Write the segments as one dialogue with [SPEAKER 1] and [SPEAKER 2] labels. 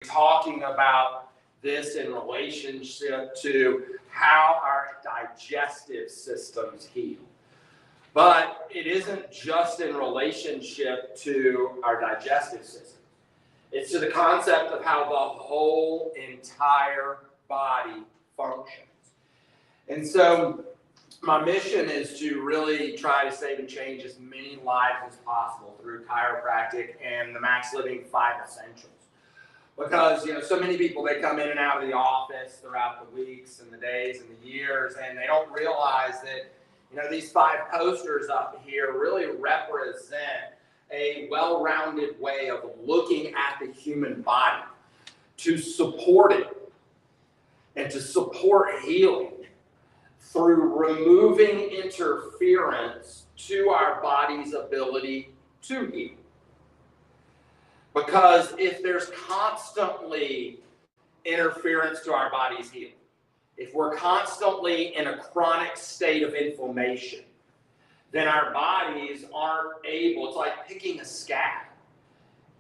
[SPEAKER 1] talking about this in relationship to how our digestive systems heal. But it isn't just in relationship to our digestive system. It's to the concept of how the whole entire body functions. And so my mission is to really try to save and change as many lives as possible through chiropractic and the Max Living 5 Essentials. Because, so many people, they come in and out of the office throughout the weeks and the days and the years, and they don't realize that, these 5 posters up here really represent a well-rounded way of looking at the human body to support it and to support healing through removing interference to our body's ability to heal. Because if there's constantly interference to our body's healing, if we're constantly in a chronic state of inflammation, then our bodies aren't able, it's like picking a scab.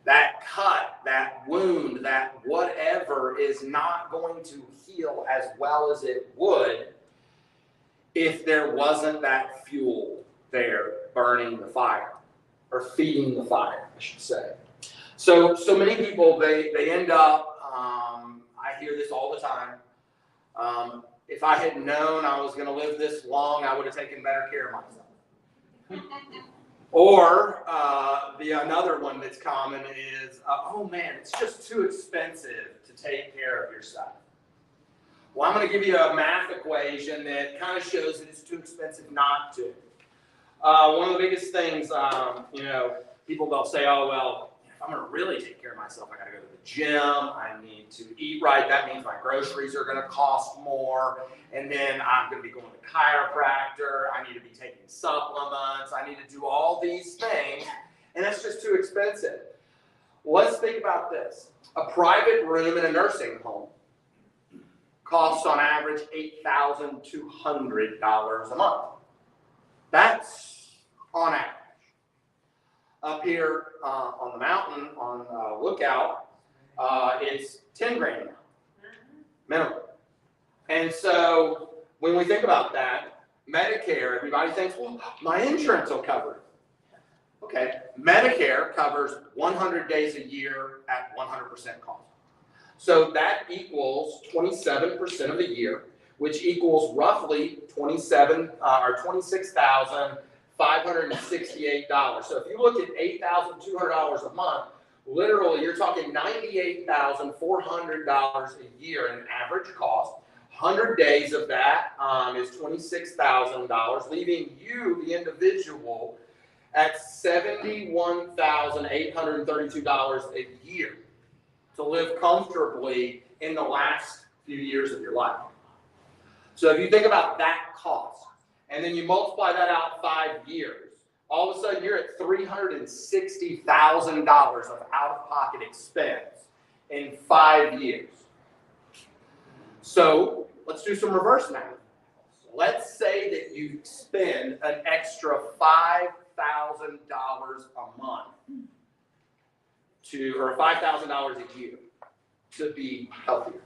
[SPEAKER 1] That cut, that wound, that whatever is not going to heal as well as it would if there wasn't that fuel there burning the fire, or feeding the fire, I should say. So many people, they end up, I hear this all the time, if I had known I was going to live this long, I would have taken better care of myself. Or another one that's common is, oh man, it's just too expensive to take care of yourself. Well, I'm going to give you a math equation that kind of shows that it's too expensive not to. One of the biggest things, people, they'll say, oh, well, if I'm going to really take care of myself, I got to go to the gym, I need to eat right, that means my groceries are going to cost more, and then I'm going to be going to chiropractor, I need to be taking supplements, I need to do all these things, and that's just too expensive. Well, let's think about this. A private room in a nursing home costs on average $8,200 a month. That's on average. Up here on the mountain, on Lookout, it's 10 grand minimum. And so when we think about that, Medicare, everybody thinks, well, my insurance will cover it. Okay, Medicare covers 100 days a year at 100% cost. So that equals 27% of the year, which equals roughly $26,568. So if you look at $8,200 a month, literally you're talking $98,400 a year in average cost. 100 days of that is $26,000, leaving you, the individual, at $71,832 a year to live comfortably in the last few years of your life. So if you think about that cost, and then you multiply that out 5 years, all of a sudden you're at $360,000 of out-of-pocket expense in 5 years. So let's do some reverse math. Let's say that you spend an extra $5,000 a month or $5,000 a year to be healthier.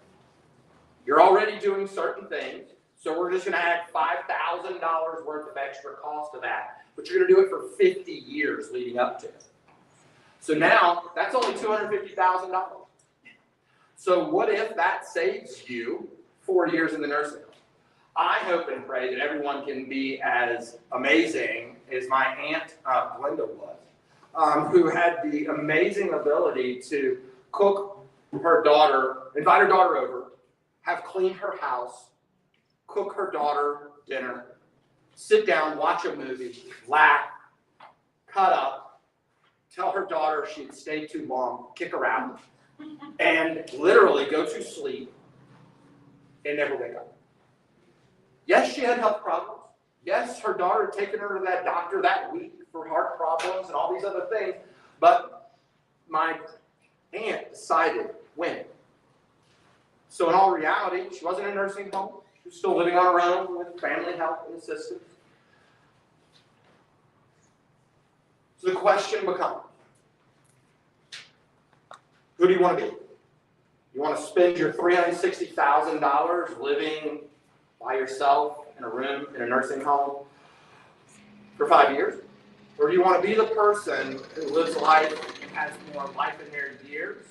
[SPEAKER 1] You're already doing certain things, so we're just going to add $5,000 worth of extra cost to that, but you're going to do it for 50 years leading up to it. So now that's only $250,000. So what if that saves you 4 years in the nursing home? I hope and pray that everyone can be as amazing as my aunt Glenda was, who had the amazing ability to cook her daughter, invite her daughter over, have cleaned her house, cook her daughter dinner, sit down, watch a movie, laugh, cut up, tell her daughter she'd stayed too long, kick her out, and literally go to sleep and never wake up. Yes, she had health problems. Yes, her daughter had taken her to that doctor that week for heart problems and all these other things, but my aunt decided when. So in all reality, she wasn't in a nursing home. She was still living on her own with family help and assistance. So the question becomes, who do you want to be? want to spend your $360,000 living by yourself in a room in a nursing home for 5 years? Or do you want to be the person who lives life and has more life in their years?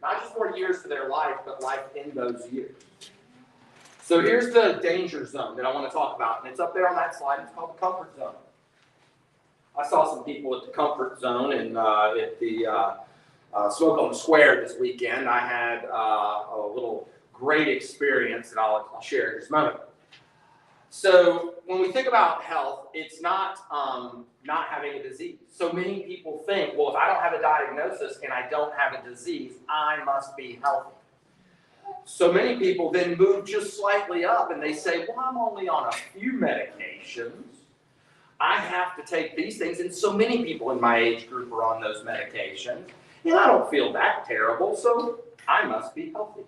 [SPEAKER 1] Not just more years to their life, but life in those years. So here's the danger zone that I want to talk about, and it's up there on that slide. It's called the comfort zone. I saw some people at the comfort zone and at the Smoke on the Square this weekend. I had a little great experience that I'll share in just a moment. So when we think about health, it's not having a disease. So many people think, well, if I don't have a diagnosis and I don't have a disease, I must be healthy. So many people then move just slightly up and they say, well, I'm only on a few medications. I have to take these things. And so many people in my age group are on those medications. And I don't feel that terrible, so I must be healthy.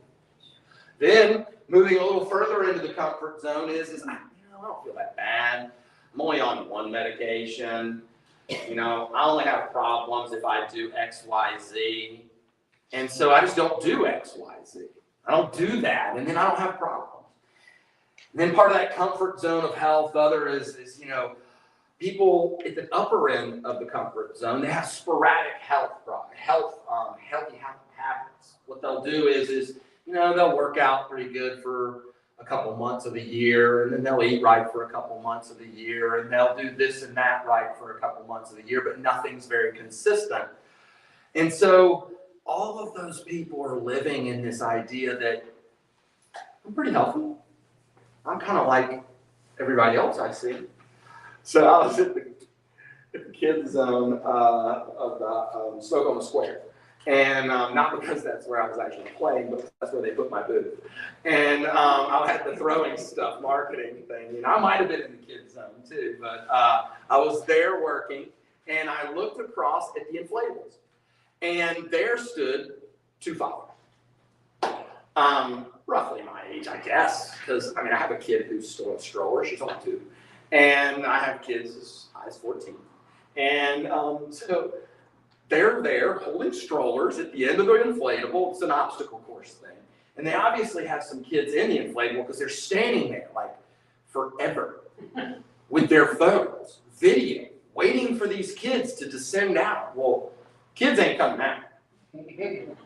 [SPEAKER 1] Then moving a little further into the comfort zone is I don't feel that bad. I'm only on one medication. I only have problems if I do X, Y, Z. And so I just don't do X, Y, Z. I don't do that, and then I don't have problems. And then part of that comfort zone of health, other is people at the upper end of the comfort zone, they have sporadic healthy habits. What they'll do is they'll work out pretty good for a couple months of the year, and then they'll eat right for a couple months of the year, and they'll do this and that right for a couple months of the year, but nothing's very consistent. And so all of those people are living in this idea that I'm pretty healthy. I'm kind of like everybody else I see. So I was at the kids' zone of the Smoke on the Square. And not because that's where I was actually playing, but that's where they put my booth. And I had the throwing stuff, marketing thing. I might have been in the kids' zone too, but I was there working, and I looked across at the inflatables. And there stood two fathers. Roughly my age, I guess, because I have a kid who's still in a stroller. She's only 2. And I have kids as high as 14. And so they're there holding strollers at the end of the inflatable. It's an obstacle course thing. And they obviously have some kids in the inflatable because they're standing there like forever with their phones, video, waiting for these kids to descend out. Well, kids ain't coming out.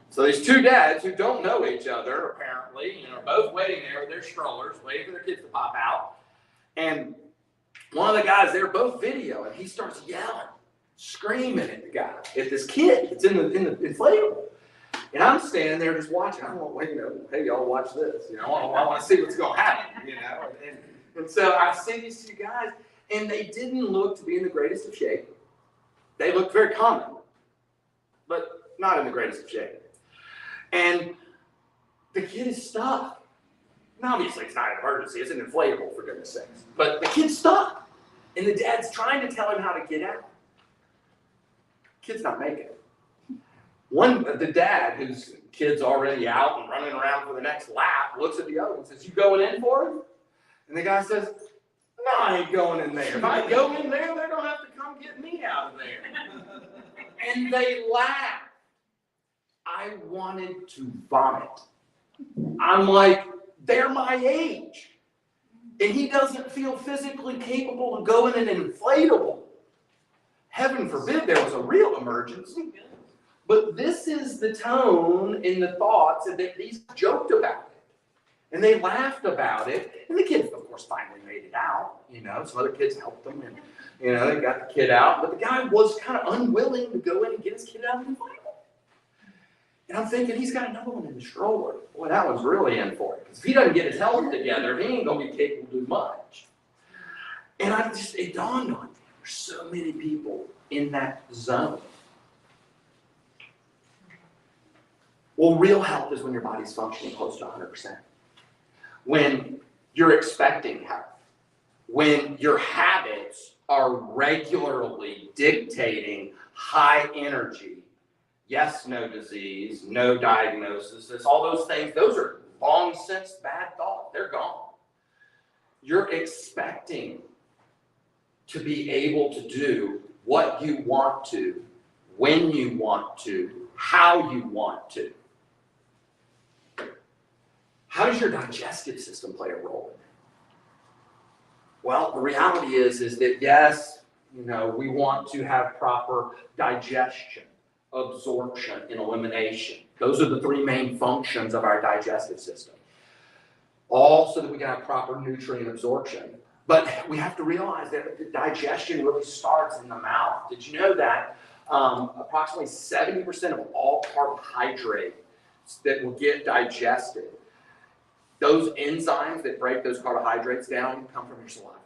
[SPEAKER 1] So these two dads who don't know each other, apparently, are both waiting there with their strollers, waiting for their kids to pop out. And one of the guys, they're both video, and he starts yelling, screaming at the guy, at this kid that's in the inflatable. And I'm standing there just watching. I'm like, hey, y'all watch this. I want to see what's going to happen, And so I see these two guys, and they didn't look to be in the greatest of shape. They looked very common, but not in the greatest of shape. And the kid is stuck. And obviously, it's not an emergency. It's an inflatable, for goodness sakes. But the kid's stuck. And the dad's trying to tell him how to get out. Kid's not making it. The dad, whose kid's already out and running around for the next lap, looks at the other one and says, you going in for him? And the guy says, no, I ain't going in there. If I go in there, they're going to have to come get me out of there. And they laugh. I wanted to vomit. I'm like, they're my age. And he doesn't feel physically capable to go in an inflatable. Heaven forbid there was a real emergency. But this is the tone in the thoughts that these joked about it. And they laughed about it. And the kids, of course, finally made it out. Some other kids helped them. And, they got the kid out. But the guy was kind of unwilling to go in and get his kid out of the inflatable. And I'm thinking, he's got another one in the stroller. Boy, that one's really in for it. Because if he doesn't get his health together, he ain't going to be capable to do much. And it dawned on me, there's so many people in that zone. Well, real health is when your body's functioning close to 100%. When you're expecting health. When your habits are regularly dictating high energy. Yes, no disease, no diagnosis. It's all those things. Those are long since bad thought. They're gone. You're expecting to be able to do what you want to, when you want to, how you want to. does your digestive system play a role in it? Well, the reality is that yes, we want to have proper digestion, absorption, and elimination. Those are the three main functions of our digestive system. All so that we can have proper nutrient absorption. But we have to realize that digestion really starts in the mouth. Did you know that approximately 70% of all carbohydrates that will get digested, those enzymes that break those carbohydrates down come from your saliva?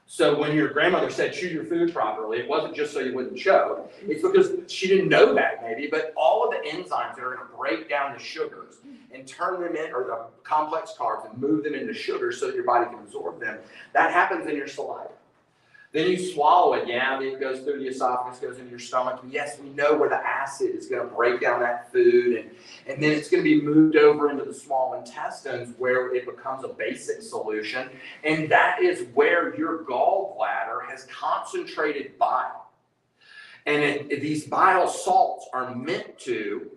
[SPEAKER 1] So when your grandmother said chew your food properly, it wasn't just so you wouldn't choke. It's because she didn't know that maybe, but all of the enzymes that are going to break down the sugars and turn them in, or the complex carbs, and move them into sugars so that your body can absorb them, that happens in your saliva. Then you swallow it, yeah, it goes through the esophagus, goes into your stomach, and yes, we know where the acid is going to break down that food, and then it's going to be moved over into the small intestines where it becomes a basic solution, and that is where your gallbladder has concentrated bile. And these bile salts are meant to,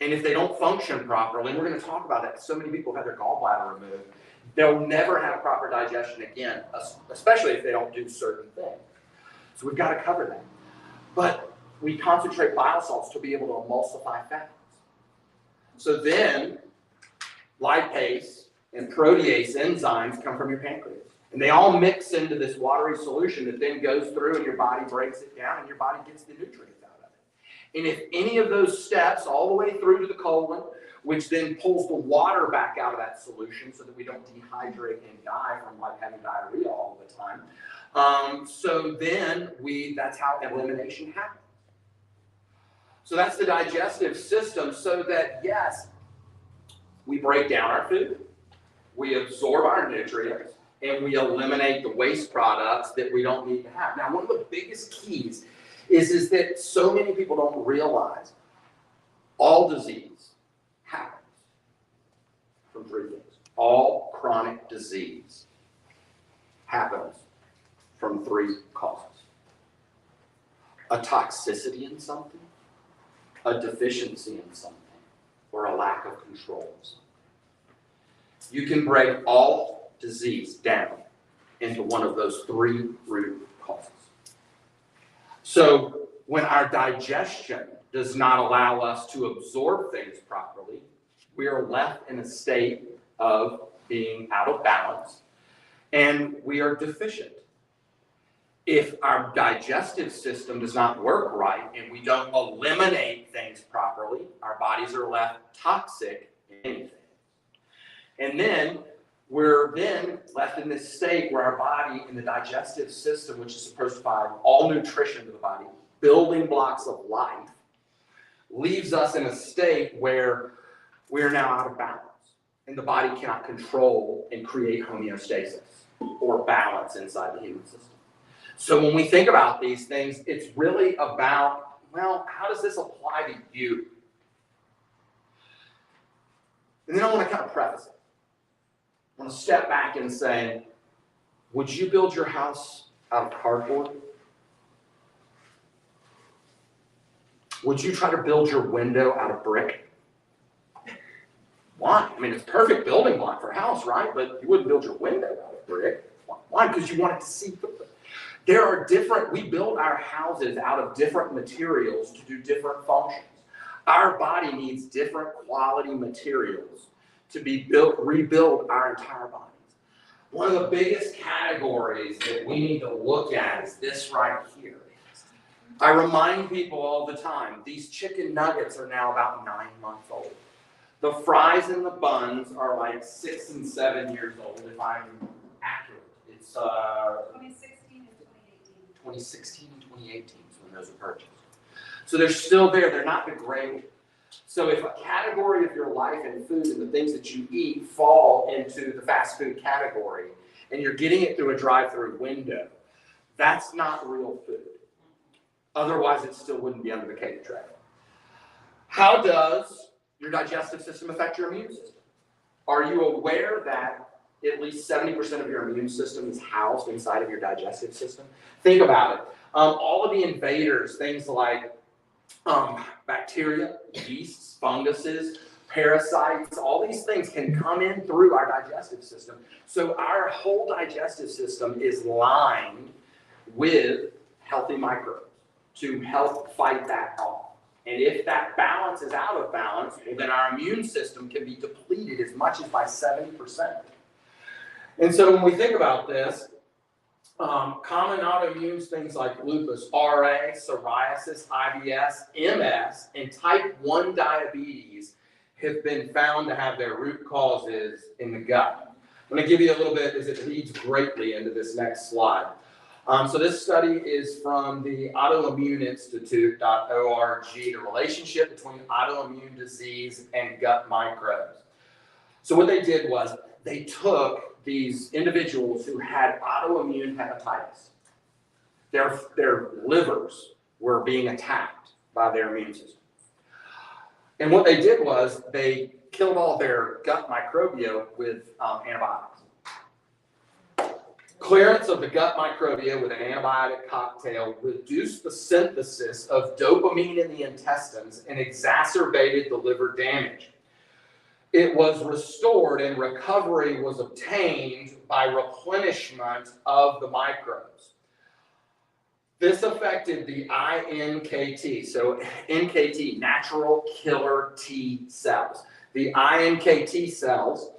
[SPEAKER 1] and if they don't function properly, and we're going to talk about that, so many people have their gallbladder removed, they'll never have proper digestion again, especially if they don't do certain things. So we've got to cover that. But we concentrate bile salts to be able to emulsify fats. So then lipase and protease enzymes come from your pancreas. And they all mix into this watery solution that then goes through and your body breaks it down and your body gets the nutrients out of it. And if any of those steps all the way through to the colon, which then pulls the water back out of that solution so that we don't dehydrate and die from like having diarrhea all the time. So then that's how elimination happens. So that's the digestive system, so that yes, we break down our food, we absorb our nutrients, and we eliminate the waste products that we don't need to have. Now, one of the biggest keys is that so many people don't realize all disease happens from three things. All chronic disease happens from three causes. A toxicity in something, a deficiency in something, or a lack of control of something. You can break all disease down into one of those three root causes. So when our digestion does not allow us to absorb things properly, we are left in a state of being out of balance, and we are deficient. If our digestive system does not work right and we don't eliminate things properly, our bodies are left toxic in anything. And then we're left in this state where our body and the digestive system, which is supposed to provide all nutrition to the body, building blocks of life, leaves us in a state where we are now out of balance. And the body cannot control and create homeostasis or balance inside the human system. So when we think about these things, it's really about, well, how does this apply to you? And then I want to kind of preface it. I want to step back and say, would you build your house out of cardboard? Would you try to build your window out of brick? Why? I mean, it's a perfect building block for a house, right? But you wouldn't build your window out of brick. Why? Because you want it to see through it. We build our houses out of different materials to do different functions. Our body needs different quality materials to rebuild our entire bodies. One of the biggest categories that we need to look at is this right here. I remind people all the time, these chicken nuggets are now about 9 months old. The fries and the buns are like 6 and 7 years old, if I'm accurate. It's 2016 and 2018 is when those are purchased. So they're still there, they're not degraded. So if a category of your life and food and the things that you eat fall into the fast food category, and you're getting it through a drive-through window, that's not real food. Otherwise, it still wouldn't be under the cake tray. How does your digestive system affect your immune system? Are you aware that at least 70% of your immune system is housed inside of your digestive system? Think about it. All of the invaders, things like bacteria, yeasts, funguses, parasites, all these things can come in through our digestive system. So our whole digestive system is lined with healthy microbes to help fight that off. And if that balance is out of balance, well, then our immune system can be depleted as much as by 70%. And so when we think about this, common autoimmune things like lupus, RA, psoriasis, IBS, MS, and type 1 diabetes have been found to have their root causes in the gut. I'm going to give you a little bit as it leads greatly into this next slide. So this study is from the autoimmuneinstitute.org, the relationship between autoimmune disease and gut microbes. So what they did was they took these individuals who had autoimmune hepatitis. Their livers were being attacked by their immune system. And what they did was they killed all their gut microbia with antibiotics. Clearance of the gut microbia with an antibiotic cocktail reduced the synthesis of dopamine in the intestines and exacerbated the liver damage. It was restored and recovery was obtained by replenishment of the microbes. This affected the iNKT, so NKT, natural killer T cells. The iNKT cells,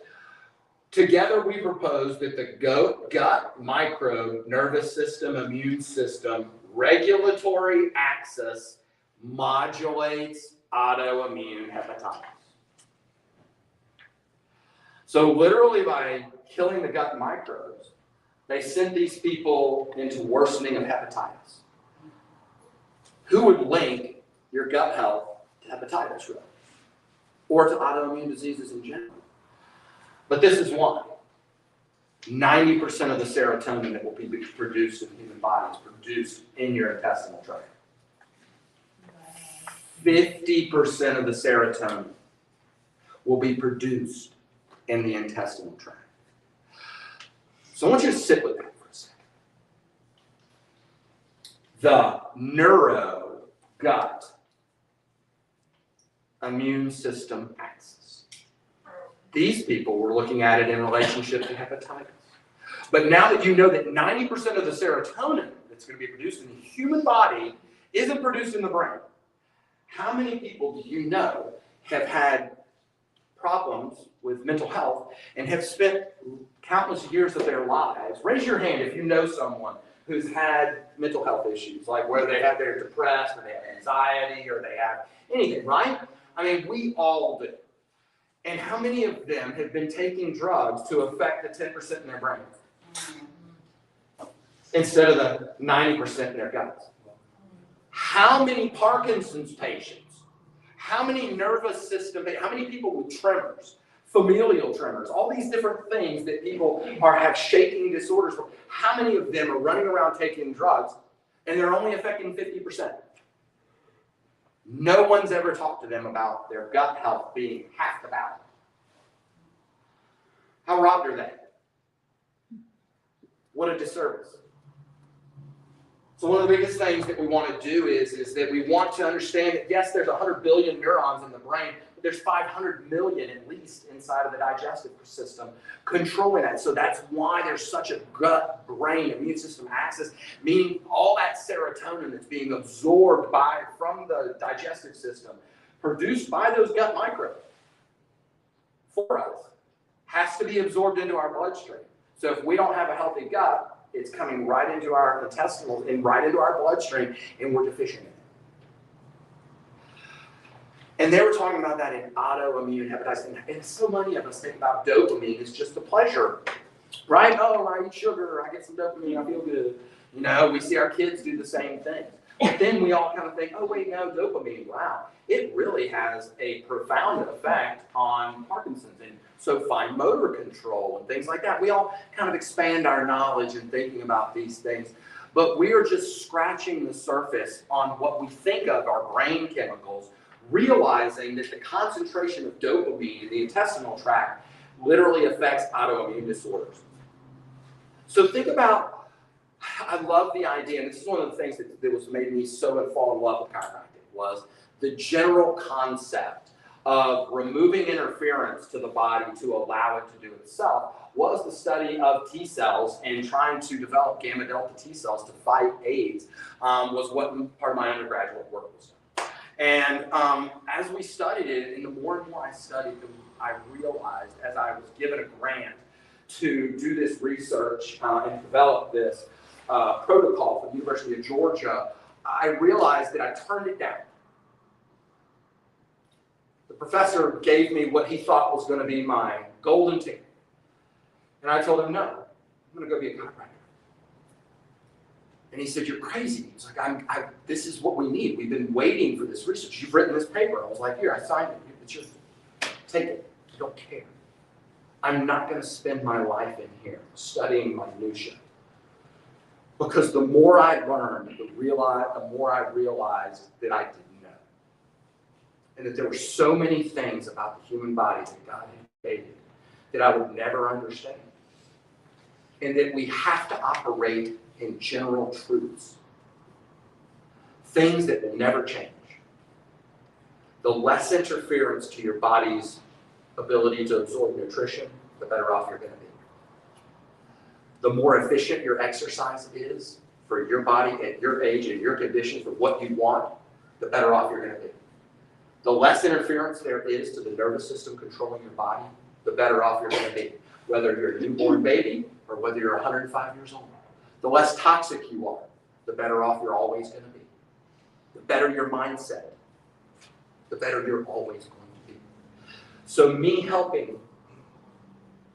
[SPEAKER 1] together we propose that the gut microbe, nervous system, immune system, regulatory axis modulates autoimmune hepatitis. So literally by killing the gut microbes, they sent these people into worsening of hepatitis. Who would link your gut health to hepatitis, really? Or to autoimmune diseases in general? But this is one. 90% of the serotonin that will be produced in the human body is produced in your intestinal tract. 50% of the serotonin will be produced in the intestinal tract. So I want you to sit with that for a second. The neuro-gut immune system axis. These people were looking at it in relationship to hepatitis. But now that you know that 90% of the serotonin that's going to be produced in the human body isn't produced in the brain, how many people do you know have had problems with mental health and have spent countless years of their lives? Raise your hand if you know someone who's had mental health issues, like where they're depressed, or they have anxiety, or they have anything, right? I mean, we all do. And how many of them have been taking drugs to affect the 10% in their brain instead of the 90% in their guts? How many Parkinson's patients? How many nervous system, how many people with tremors, familial tremors, all these different things that people have shaking disorders for, how many of them are running around taking drugs and they're only affecting 50%? No one's ever talked to them about their gut health being half the battle. How robbed are they? What a disservice. So one of the biggest things that we want to do is that we want to understand that, yes, there's 100 billion neurons in the brain, but there's 500 million at least inside of the digestive system controlling that. So that's why there's such a gut-brain immune system axis, meaning all that serotonin that's being absorbed from the digestive system, produced by those gut microbes for us, has to be absorbed into our bloodstream. So if we don't have a healthy gut, it's coming right into our intestinals and right into our bloodstream, and we're deficient in it. And they were talking about that in autoimmune hepatitis. And so many of us think about dopamine as just a pleasure, right? Oh, I eat sugar, I get some dopamine, I feel good. You know, we see our kids do the same thing. But then we all kind of think, oh, wait, no, dopamine, wow. It really has a profound effect on Parkinson's and so fine motor control and things like that. We all kind of expand our knowledge in thinking about these things. But we are just scratching the surface on what we think of our brain chemicals, realizing that the concentration of dopamine in the intestinal tract literally affects autoimmune disorders. So think about, I love the idea, and this is one of the things that was made me so fall in love with chiropractic, was the general concept of removing interference to the body to allow it to do itself was the study of T cells and trying to develop gamma delta T cells to fight AIDS, was what part of my undergraduate work was done. And as we studied it, and the more and more I studied, I realized, as I was given a grant to do this research and develop this protocol for the University of Georgia, I realized that I turned it down. The professor gave me what he thought was going to be my golden ticket. And I told him, no, I'm going to go be a chiropractor. And he said, you're crazy. He's like, this is what we need. We've been waiting for this research. You've written this paper. I was like, here, I signed it. It's yours. Take it. I don't care. I'm not going to spend my life in here studying minutia. Because the more I learned, the more I realized that I didn't know. And that there were so many things about the human body that God had created that I would never understand. And that we have to operate in general truths. Things that will never change. The less interference to your body's ability to absorb nutrition, the better off you're going to be. The more efficient your exercise is for your body at your age and your conditions for what you want, the better off you're going to be. The less interference there is to the nervous system controlling your body, the better off you're going to be. Whether you're a newborn baby or whether you're 105 years old. The less toxic you are, the better off you're always going to be. The better your mindset, the better you're always going to be. So me helping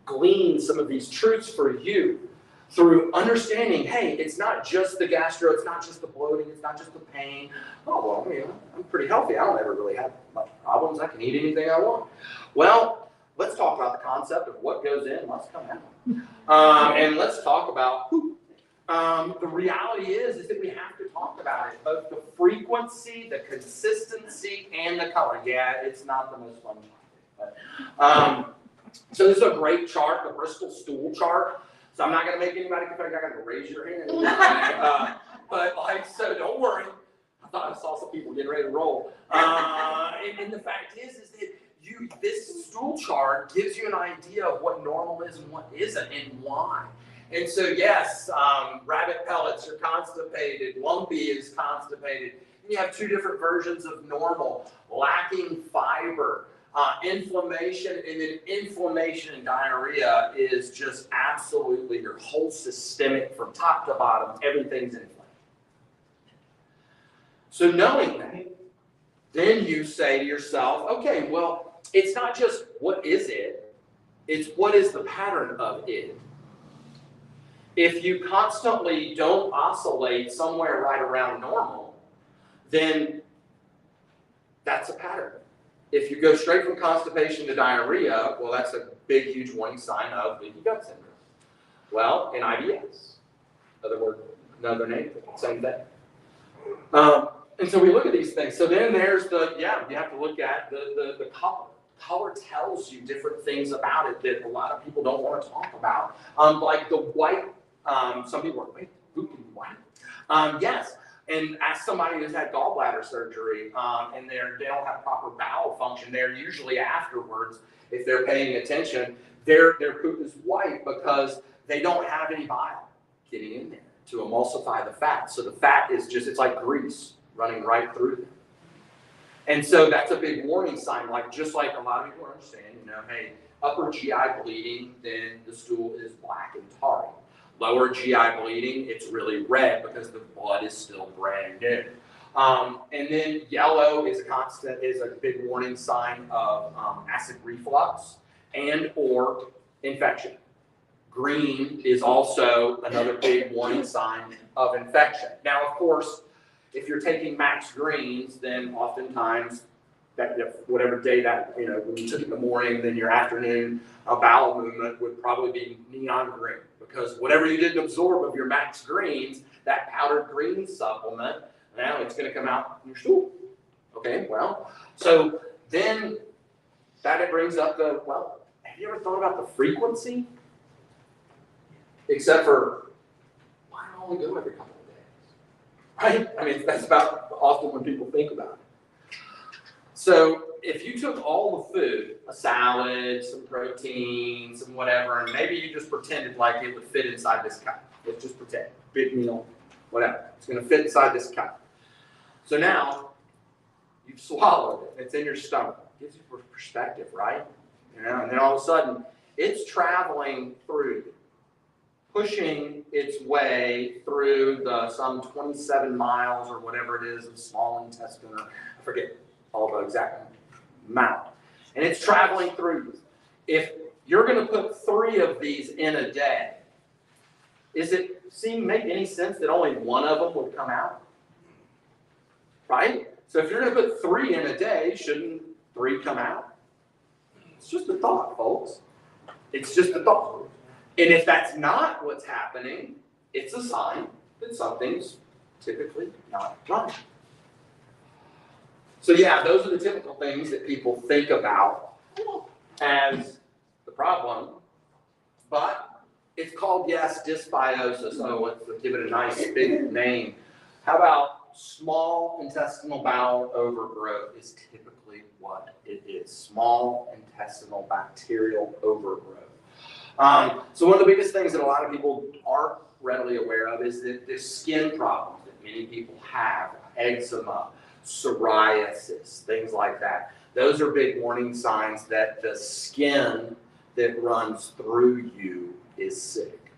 [SPEAKER 1] glean some of these truths for you through understanding, hey, it's not just the gastro, it's not just the bloating, it's not just the pain. Oh, well, I mean, I'm pretty healthy. I don't ever really have much problems. I can eat anything I want. Well, let's talk about the concept of what goes in must come out. And let's talk about the reality is that we have to talk about it. Both the frequency, the consistency, and the color. Yeah, it's not the most fun topic. So this is a great chart, the Bristol stool chart. So I'm not going to make anybody feel like I got to raise your hand. But so don't worry. I thought I saw some people getting ready to roll. And the fact is that this stool chart gives you an idea of what normal is and what isn't and why. And so yes, rabbit pellets are constipated, lumpy is constipated. And you have two different versions of normal, lacking fiber. Inflammation, and then inflammation and diarrhea is just absolutely your whole systemic from top to bottom, everything's inflamed. So knowing that, then you say to yourself, okay, well, it's not just what is it, it's what is the pattern of it. If you constantly don't oscillate somewhere right around normal, then that's a pattern. If you go straight from constipation to diarrhea, well, that's a big, huge warning sign of leaky gut syndrome. Well, in IBS, another name, same thing. And so we look at these things. So then there's you have to look at the color. Color tells you different things about it that a lot of people don't want to talk about. Like the white, some people are, wait, who can be white? Yes. And as somebody who's had gallbladder surgery and they don't have proper bowel function, they're usually afterwards, if they're paying attention, their poop is white because they don't have any bile getting in there to emulsify the fat. So the fat is it's like grease running right through them. And so that's a big warning sign, just like a lot of people understand, hey, upper GI bleeding, then the stool is black and tarry. Lower GI bleeding, it's really red because the blood is still brand new. And then yellow is a big warning sign of acid reflux and or infection. Green is also another big warning sign of infection. Now, of course, if you're taking max greens, then oftentimes whatever day that, when you took it in the morning, then your afternoon bowel movement would probably be neon green. Because whatever you didn't absorb of your max greens, that powdered green supplement, now it's going to come out in your stool. Okay, well, so then that brings up have you ever thought about the frequency? Except for, why do I only go every couple of days? Right? I mean, that's about often when people think about it. So if you took all the food, a salad, some protein, some whatever, and maybe you just pretended like it would fit inside this cup. Let's just pretend. Big meal, whatever. It's going to fit inside this cup. So now, you've swallowed it. It's in your stomach. It gives you perspective, right? You know, and then all of a sudden, it's traveling through you, pushing its way through the some 27 miles or whatever it is of small intestine, or I forget all the exact amount. And it's traveling through you. If you're going to put 3 of these in a day, does it make any sense that only 1 of them would come out? Right? So if you're going to put 3 in a day, shouldn't 3 come out? It's just a thought, folks. It's just a thought. And if that's not what's happening, it's a sign that something's typically not right. So yeah, those are the typical things that people think about as the problem. But it's called, yes, dysbiosis. Oh, let's give it a nice big name. How about small intestinal bowel overgrowth is typically what it is. Small intestinal bacterial overgrowth. So one of the biggest things that a lot of people aren't readily aware of is that the skin problems that many people have, eczema, psoriasis, things like that. Those are big warning signs that the skin that runs through you is sick.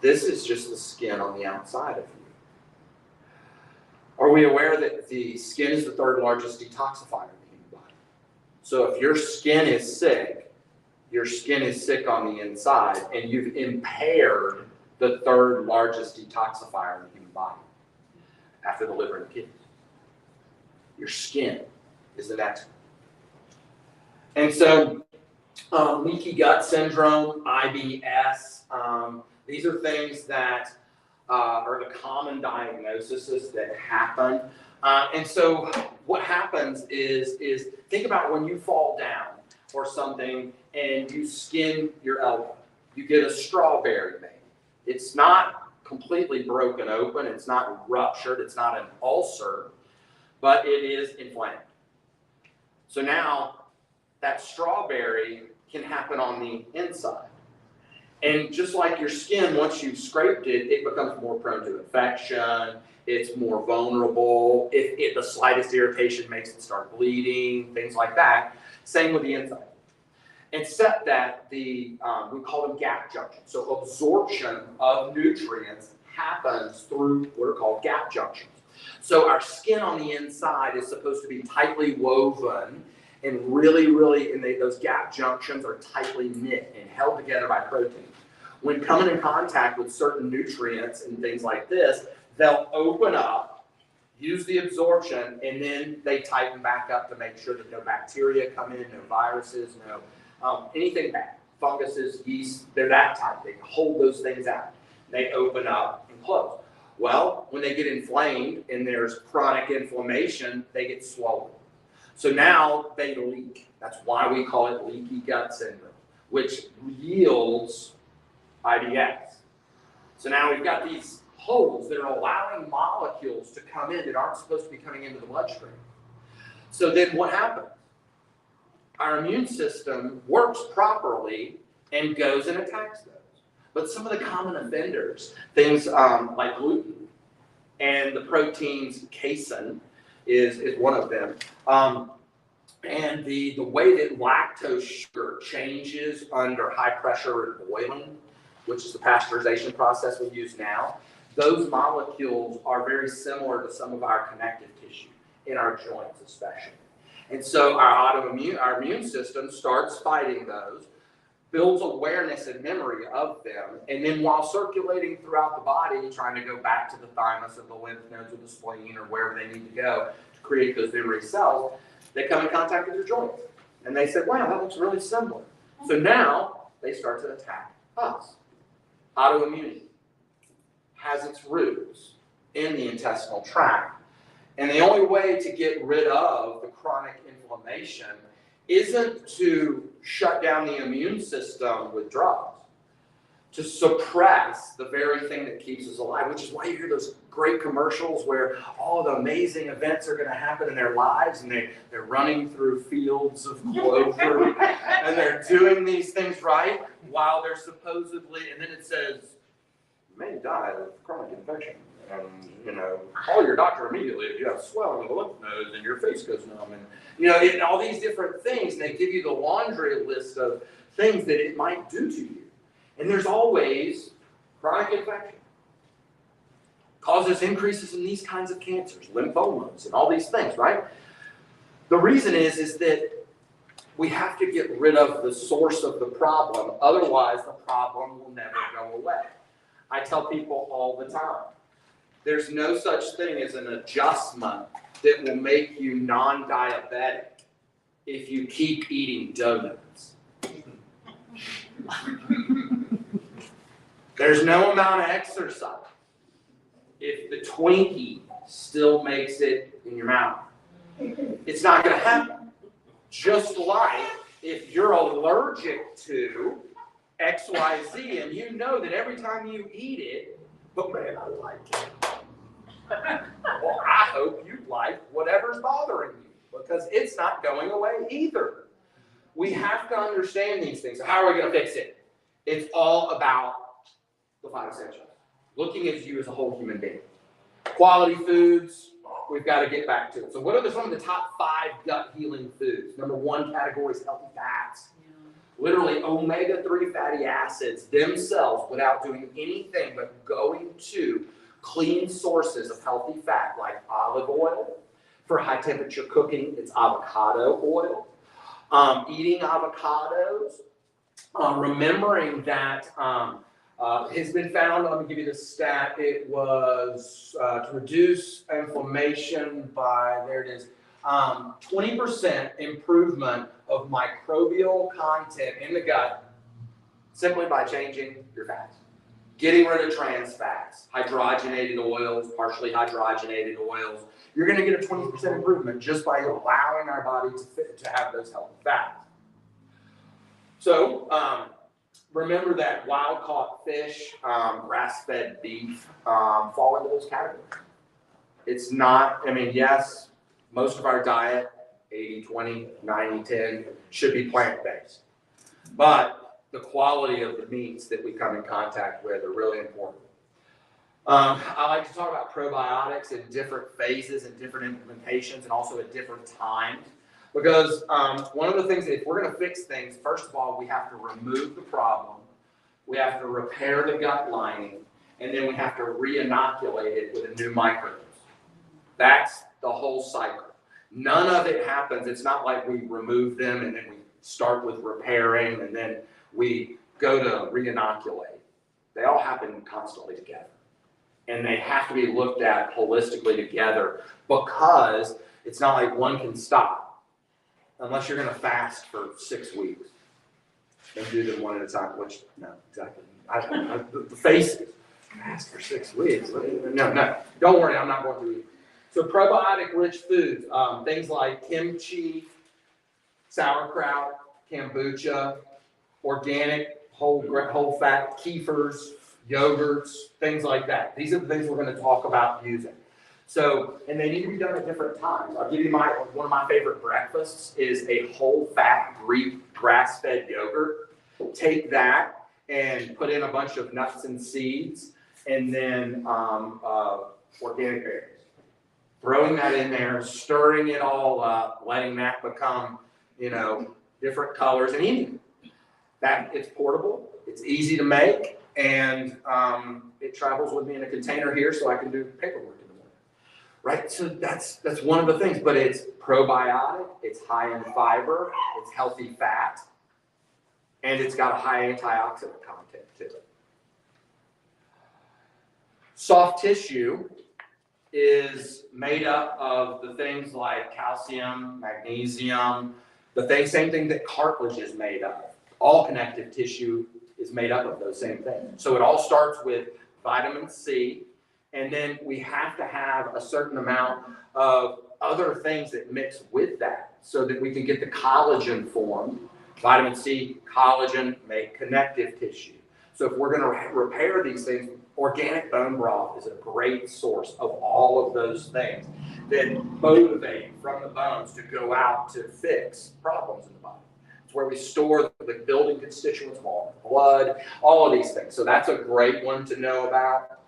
[SPEAKER 1] This is just the skin on the outside of you. Are we aware that the skin is the 3rd largest detoxifier in the human body? So if your skin is sick on the inside, and you've impaired the 3rd largest detoxifier in the human body after the liver and the kidneys. Your skin is the next one. And so leaky gut syndrome, IBS, these are things that are the common diagnoses that happen. And so what happens is think about when you fall down or something and you skin your elbow. You get a strawberry maybe. It's not completely broken open. It's not ruptured. It's not an ulcer, but it is inflamed. So now that strawberry can happen on the inside. And just like your skin, once you've scraped it, it becomes more prone to infection. It's more vulnerable. If the slightest irritation makes it start bleeding, things like that. Same with the inside. Except that we call them gap junctions. So absorption of nutrients happens through what are called gap junctions. So our skin on the inside is supposed to be tightly woven and really, those gap junctions are tightly knit and held together by protein. When coming in contact with certain nutrients and things like this, they'll open up, use the absorption, and then they tighten back up to make sure that no bacteria come in, no viruses, no anything bad. Funguses, yeast, they're that tight. They hold those things out. They open up and close. Well, when they get inflamed and there's chronic inflammation, they get swollen. So now they leak. That's why we call it leaky gut syndrome, which yields IBS. So now we've got these holes that are allowing molecules to come in that aren't supposed to be coming into the bloodstream. So then what happens? Our immune system works properly and goes and attacks those. But some of the common offenders, things like gluten and the proteins casein is one of them. And the way that lactose sugar changes under high pressure and boiling, which is the pasteurization process we use now, those molecules are very similar to some of our connective tissue, in our joints especially. And so our immune system starts fighting those, builds awareness and memory of them, and then while circulating throughout the body, trying to go back to the thymus or the lymph nodes or the spleen or wherever they need to go to create those memory cells, they come in contact with your joints. And they say, wow, that looks really similar. So now they start to attack us. Autoimmunity has its roots in the intestinal tract. And the only way to get rid of the chronic inflammation isn't to shut down the immune system with drugs, to suppress the very thing that keeps us alive, which is why you hear those great commercials where all the amazing events are going to happen in their lives, and they're running through fields of clover, and they're doing these things right while they're supposedly, and then it says, you may die of chronic infection. And, you know, call your doctor immediately if you have swelling of the lymph nodes and your face goes numb. And, you know, and all these different things, and they give you the laundry list of things that it might do to you. And there's always chronic infection. Causes increases in these kinds of cancers, lymphomas, and all these things, right? The reason is that we have to get rid of the source of the problem. Otherwise, the problem will never go away. I tell people all the time, there's no such thing as an adjustment that will make you non-diabetic if you keep eating donuts. There's no amount of exercise if the Twinkie still makes it in your mouth. It's not going to happen. Just like if you're allergic to XYZ and you know that every time you eat it, but man, I like it. Well, I hope you like whatever's bothering you, because it's not going away either. We have to understand these things. So how are we going to fix it? It's all about the 5 essentials. Looking at you as a whole human being. Quality foods, we've got to get back to it. So what are some of the top 5 gut healing foods? Number 1 category is healthy fats. Literally omega-3 fatty acids themselves, without doing anything but going to clean sources of healthy fat like olive oil. For high temperature cooking, it's avocado oil. Eating avocados, remembering that has been found, let me give you the stat, it was to reduce inflammation by, there it is, 20% improvement of microbial content in the gut simply by changing your fats. Getting rid of trans fats, hydrogenated oils, partially hydrogenated oils. You're going to get a 20% improvement just by allowing our body to have those healthy fats. So remember that wild-caught fish, grass-fed beef fall into those categories. It's not, I mean, yes, most of our diet, 80-20, 90-10, should be plant-based. But the quality of the meats that we come in contact with are really important. I like to talk about probiotics in different phases and different implementations and also at different times. Because one of the things that if we're going to fix things, first of all, we have to remove the problem. We have to repair the gut lining. And then we have to re-inoculate it with a new microbes. That's the whole cycle. None of it happens. It's not like we remove them and then we start with repairing and then we go to re-inoculate. They all happen constantly together. And they have to be looked at holistically together because it's not like one can stop unless you're going to fast for 6 weeks and do them one at a time, which, no, exactly. The faces, fast for 6 weeks. No, don't worry, I'm not going to eat. So probiotic-rich foods, things like kimchi, sauerkraut, kombucha, organic, whole fat kefirs, yogurts, things like that. These are the things we're going to talk about using. So, and they need to be done at different times. I'll give you one of my favorite breakfasts is a whole fat Greek grass-fed yogurt. Take that and put in a bunch of nuts and seeds and then organic berries. Throwing that in there, stirring it all up, letting that become, different colors and eating that. It's portable, it's easy to make, and it travels with me in a container here so I can do paperwork in the morning. Right? So that's one of the things, but it's probiotic, it's high in fiber, it's healthy fat, and it's got a high antioxidant content to it. Soft tissue is made up of the things like calcium, magnesium, same thing that cartilage is made of. All connective tissue is made up of those same things. So it all starts with vitamin C, and then we have to have a certain amount of other things that mix with that so that we can get the collagen formed. Vitamin C, collagen make connective tissue. So if we're going to repair these things, organic bone broth is a great source of all of those things that motivate from the bones to go out to fix problems in the body. It's where we store the building constituents of all the blood, all of these things. So that's a great one to know about.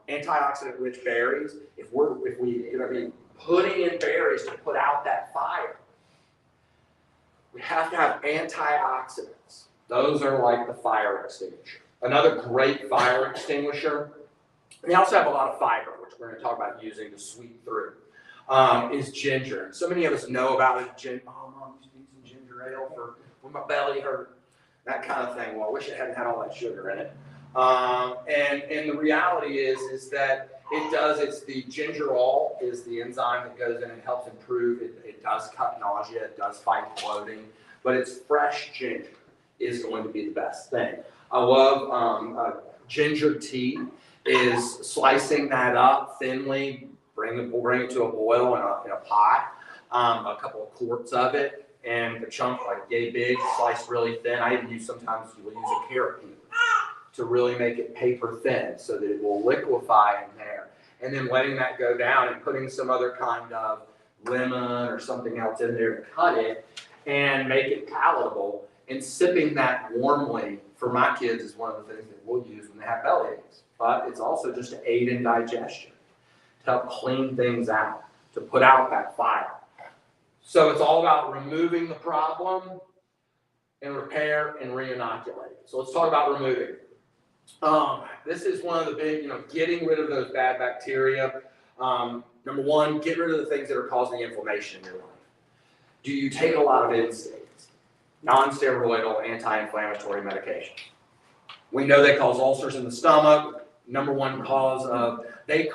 [SPEAKER 1] Antioxidant-rich berries. If we're going to be putting in berries to put out that fire, we have to have antioxidants. Those are like the fire extinguisher. Another great fire extinguisher, we also have a lot of fiber, which we're going to talk about using to sweep through, is ginger. And so many of us know about it. Oh, Mom, you need some ginger ale for when my belly hurt, that kind of thing. Well, I wish it hadn't had all that sugar in it. And the reality is that it's the gingerol is the enzyme that goes in and helps improve. It does cut nausea, it does fight bloating, but it's fresh ginger is going to be the best thing. I love ginger tea is slicing that up thinly, bring it to a boil in a pot, a couple of quarts of it, and a chunk like yay big, sliced really thin. I even sometimes will use a carrot peeler to really make it paper thin so that it will liquefy in there. And then letting that go down and putting some other kind of lemon or something else in there to cut it and make it palatable. And sipping that warmly for my kids is one of the things that we'll use when they have belly aches. But it's also just to aid in digestion, to help clean things out, to put out that fire. So it's all about removing the problem and repair and re-inoculate. So let's talk about removing. This is one of the big, getting rid of those bad bacteria. Number one, get rid of the things that are causing inflammation in your life. Do you take a lot of NSAIDs? Non-steroidal anti-inflammatory medication. We know they cause ulcers in the stomach. Number one cause of, that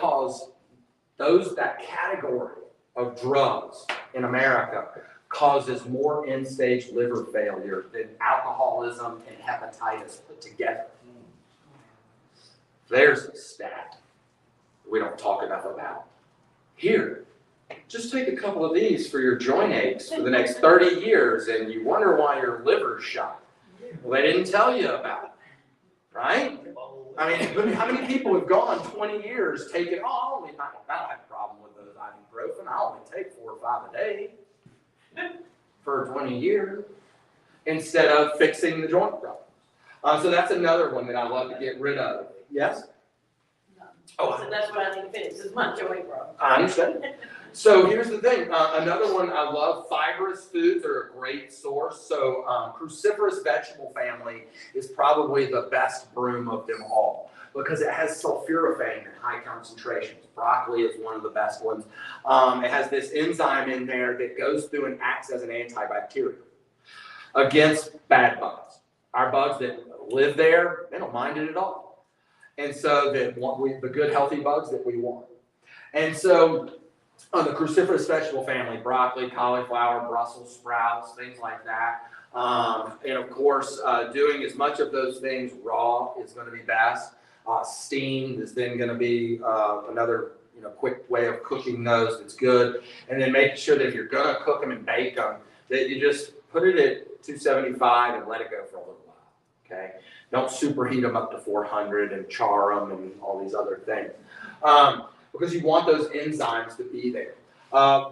[SPEAKER 1] category of drugs in America causes more end-stage liver failure than alcoholism and hepatitis put together. There's a stat we don't talk enough about. Here, just take a couple of these for your joint aches for the next 30 years and you wonder why your liver's shot. Well, they didn't tell you about it, right? I mean, how many people have gone 20 years taking, I don't have a problem with those ibuprofen. I only take 4 or 5 a day for 20 years instead of fixing the joint problem. So that's another one that I love to get rid of. Yes?
[SPEAKER 2] No. So that's what I need to finish. This is my joint problem.
[SPEAKER 1] I understand. So here's the thing. Another one I love, fibrous foods are a great source. So cruciferous vegetable family is probably the best broom of them all because it has sulforaphane in high concentrations. Broccoli is one of the best ones. It has this enzyme in there that goes through and acts as an antibacterial against bad bugs. Our bugs that live there, they don't mind it at all. And so the good healthy bugs that we want. And so on the cruciferous vegetable family, broccoli, cauliflower, Brussels sprouts, things like that. And of course, doing as much of those things raw is going to be best. Steamed is then going to be another quick way of cooking those that's good. And then making sure that if you're going to cook them and bake them, that you just put it at 275 and let it go for a little while. Okay? Don't superheat them up to 400 and char them and all these other things. Because you want those enzymes to be there.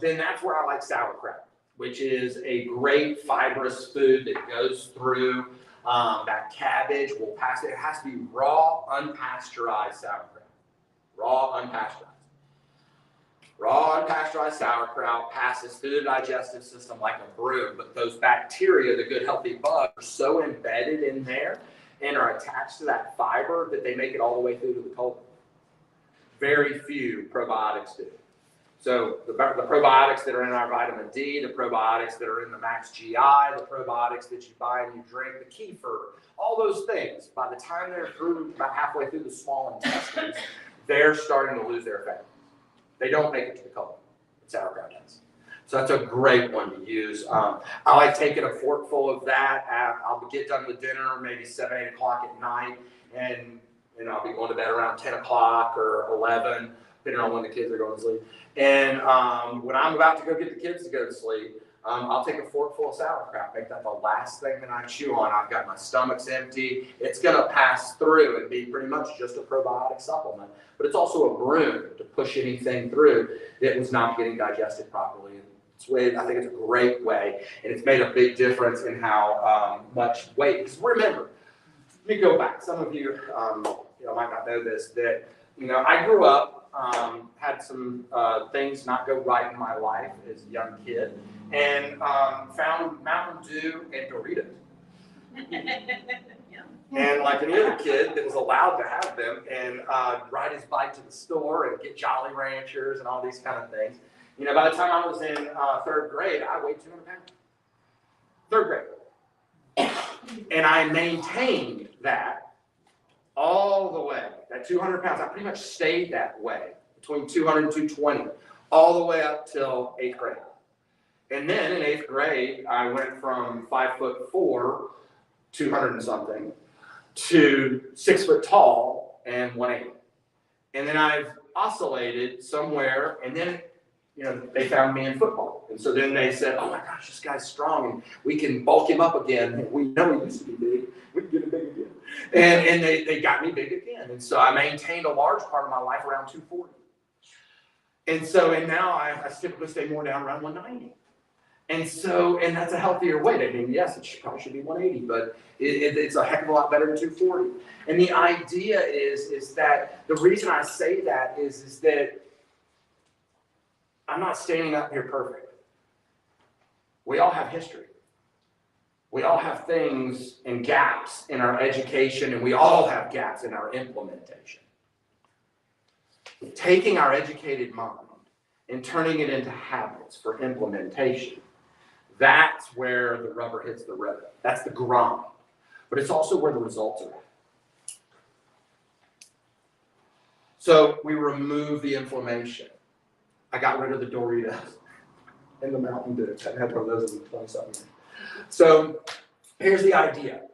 [SPEAKER 1] Then that's where I like sauerkraut, which is a great fibrous food that goes through that cabbage. Will pass it. It has to be raw, unpasteurized sauerkraut. Raw, unpasteurized. Raw, unpasteurized sauerkraut passes through the digestive system like a broom, but those bacteria, the good healthy bugs, are so embedded in there and are attached to that fiber that they make it all the way through to the colon. Very few probiotics do. So the probiotics that are in our vitamin D, the probiotics that are in the Max GI, the probiotics that you buy and you drink, the kefir, all those things, by the time they're through, about halfway through the small intestines, they're starting to lose their effect. They don't make it to the colon. Sauerkraut does. So that's a great one to use. I like taking a forkful of that. I'll get done with dinner maybe 7, 8 o'clock at night, and I'll be going to bed around 10 o'clock or 11, depending on when the kids are going to sleep. And when I'm about to go get the kids to go to sleep, I'll take a fork full of sauerkraut, make that the last thing that I chew on. I've got my stomach's empty. It's gonna pass through and be pretty much just a probiotic supplement, but it's also a broom to push anything through that was not getting digested properly. I think it's a great way, and it's made a big difference in how much weight. Because remember, let me go back. Some of you, might not know this. That I grew up, had some things not go right in my life as a young kid, and found Mountain Dew and Doritos. And like any other kid that was allowed to have them, and ride his bike to the store and get Jolly Ranchers and all these kind of things. By the time I was in third grade, I weighed 200 pounds. Third grade. And I maintained that all the way. That 200 pounds, I pretty much stayed that way, between 200 and 220, all the way up till 8th grade. And then in 8th grade, I went from 5'4", 200 and something, to 6 foot tall and 180. And then I've oscillated somewhere, and then they found me in football. And so then they said, oh my gosh, this guy's strong and we can bulk him up again. And we know he used to be big. We can get him big again. And they got me big again. And so I maintained a large part of my life around 240. And now I typically stay more down around 190. And that's a healthier weight. I mean, yes, it probably should be 180, but it's a heck of a lot better than 240. And the idea is that the reason I say that is that I'm not standing up here perfect. We all have history. We all have things and gaps in our education, and we all have gaps in our implementation. Taking our educated mind and turning it into habits for implementation, that's where the rubber hits the road. That's the grind. But it's also where the results are at. So we remove the inflammation. I got rid of the Doritos and the Mountain Dew. I had one of those in 20-something. So here's the idea.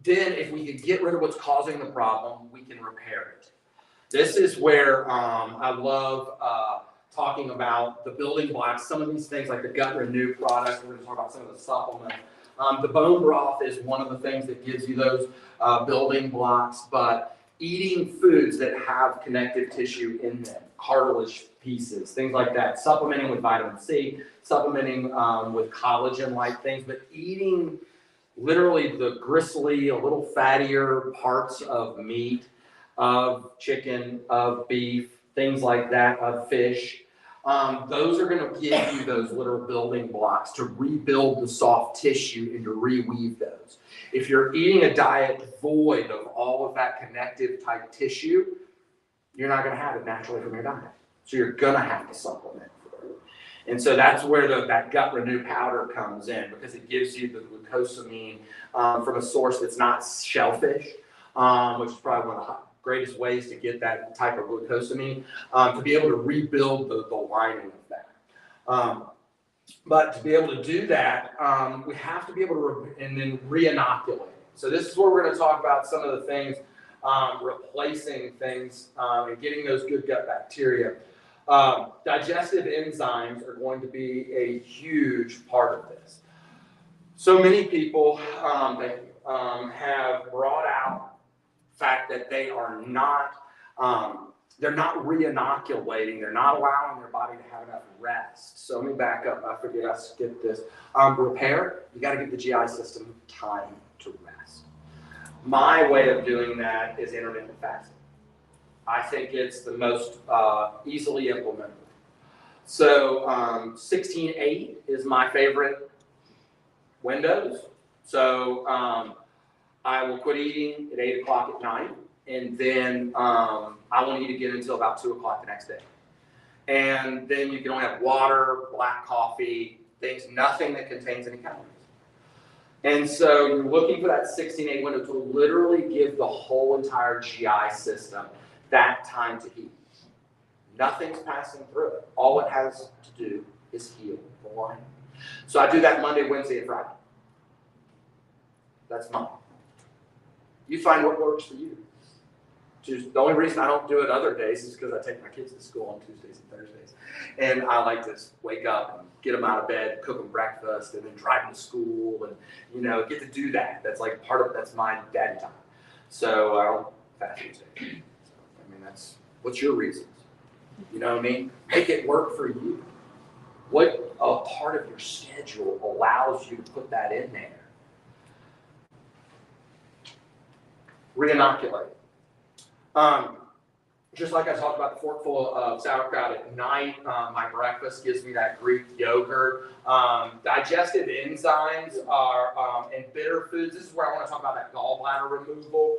[SPEAKER 1] Then if we could get rid of what's causing the problem, we can repair it. This is where I love talking about the building blocks. Some of these things like the Gut Renew product, we're going to talk about some of the supplements. The bone broth is one of the things that gives you those building blocks, but eating foods that have connective tissue in them, cartilage pieces, things like that, supplementing with vitamin C, supplementing with collagen-like things, but eating literally the gristly, a little fattier parts of meat, of chicken, of beef, things like that, of fish. Those are going to give you those little building blocks to rebuild the soft tissue and to reweave those. If you're eating a diet void of all of that connective type tissue, you're not going to have it naturally from your diet. So you're going to have to supplement for it. And so that's where that Gut Renew powder comes in, because it gives you the glucosamine from a source that's not shellfish, which is probably one of the greatest ways to get that type of glucosamine, to be able to rebuild the lining of that. But to be able to do that, we have to be able to then re-inoculate. So this is where we're going to talk about some of the things, replacing things and getting those good gut bacteria. Digestive enzymes are going to be a huge part of this. So many people have brought out the fact that they are not, they're not re-inoculating. They're not allowing their body to have enough rest. So let me back up. I forget I skipped this. Repair, you got to give the GI system time to rest. My way of doing that is intermittent fasting. I think it's the most easily implemented. So 16-8 is my favorite windows. So I will quit eating at 8 o'clock at night, and then I won't eat again until about 2 o'clock the next day. And then you can only have water, black coffee, things, nothing that contains any calories. And so you're looking for that 16-8 window to literally give the whole entire GI system that time to heal. Nothing's passing through it. All it has to do is heal the lining. So I do that Monday, Wednesday, and Friday. That's mine. You find what works for you. The only reason I don't do it other days is because I take my kids to school on Tuesdays and Thursdays. And I like to wake up and get them out of bed, cook them breakfast, and then drive them to school and, get to do that. That's like that's my daddy time. So I don't fast Tuesdays. So, what's your reasons? You know what I mean? Make it work for you. What a part of your schedule allows you to put that in there? Reinoculate. Just like I talked about the forkful of sauerkraut at night, my breakfast gives me that Greek yogurt. Digestive enzymes are in bitter foods. This is where I want to talk about that gallbladder removal,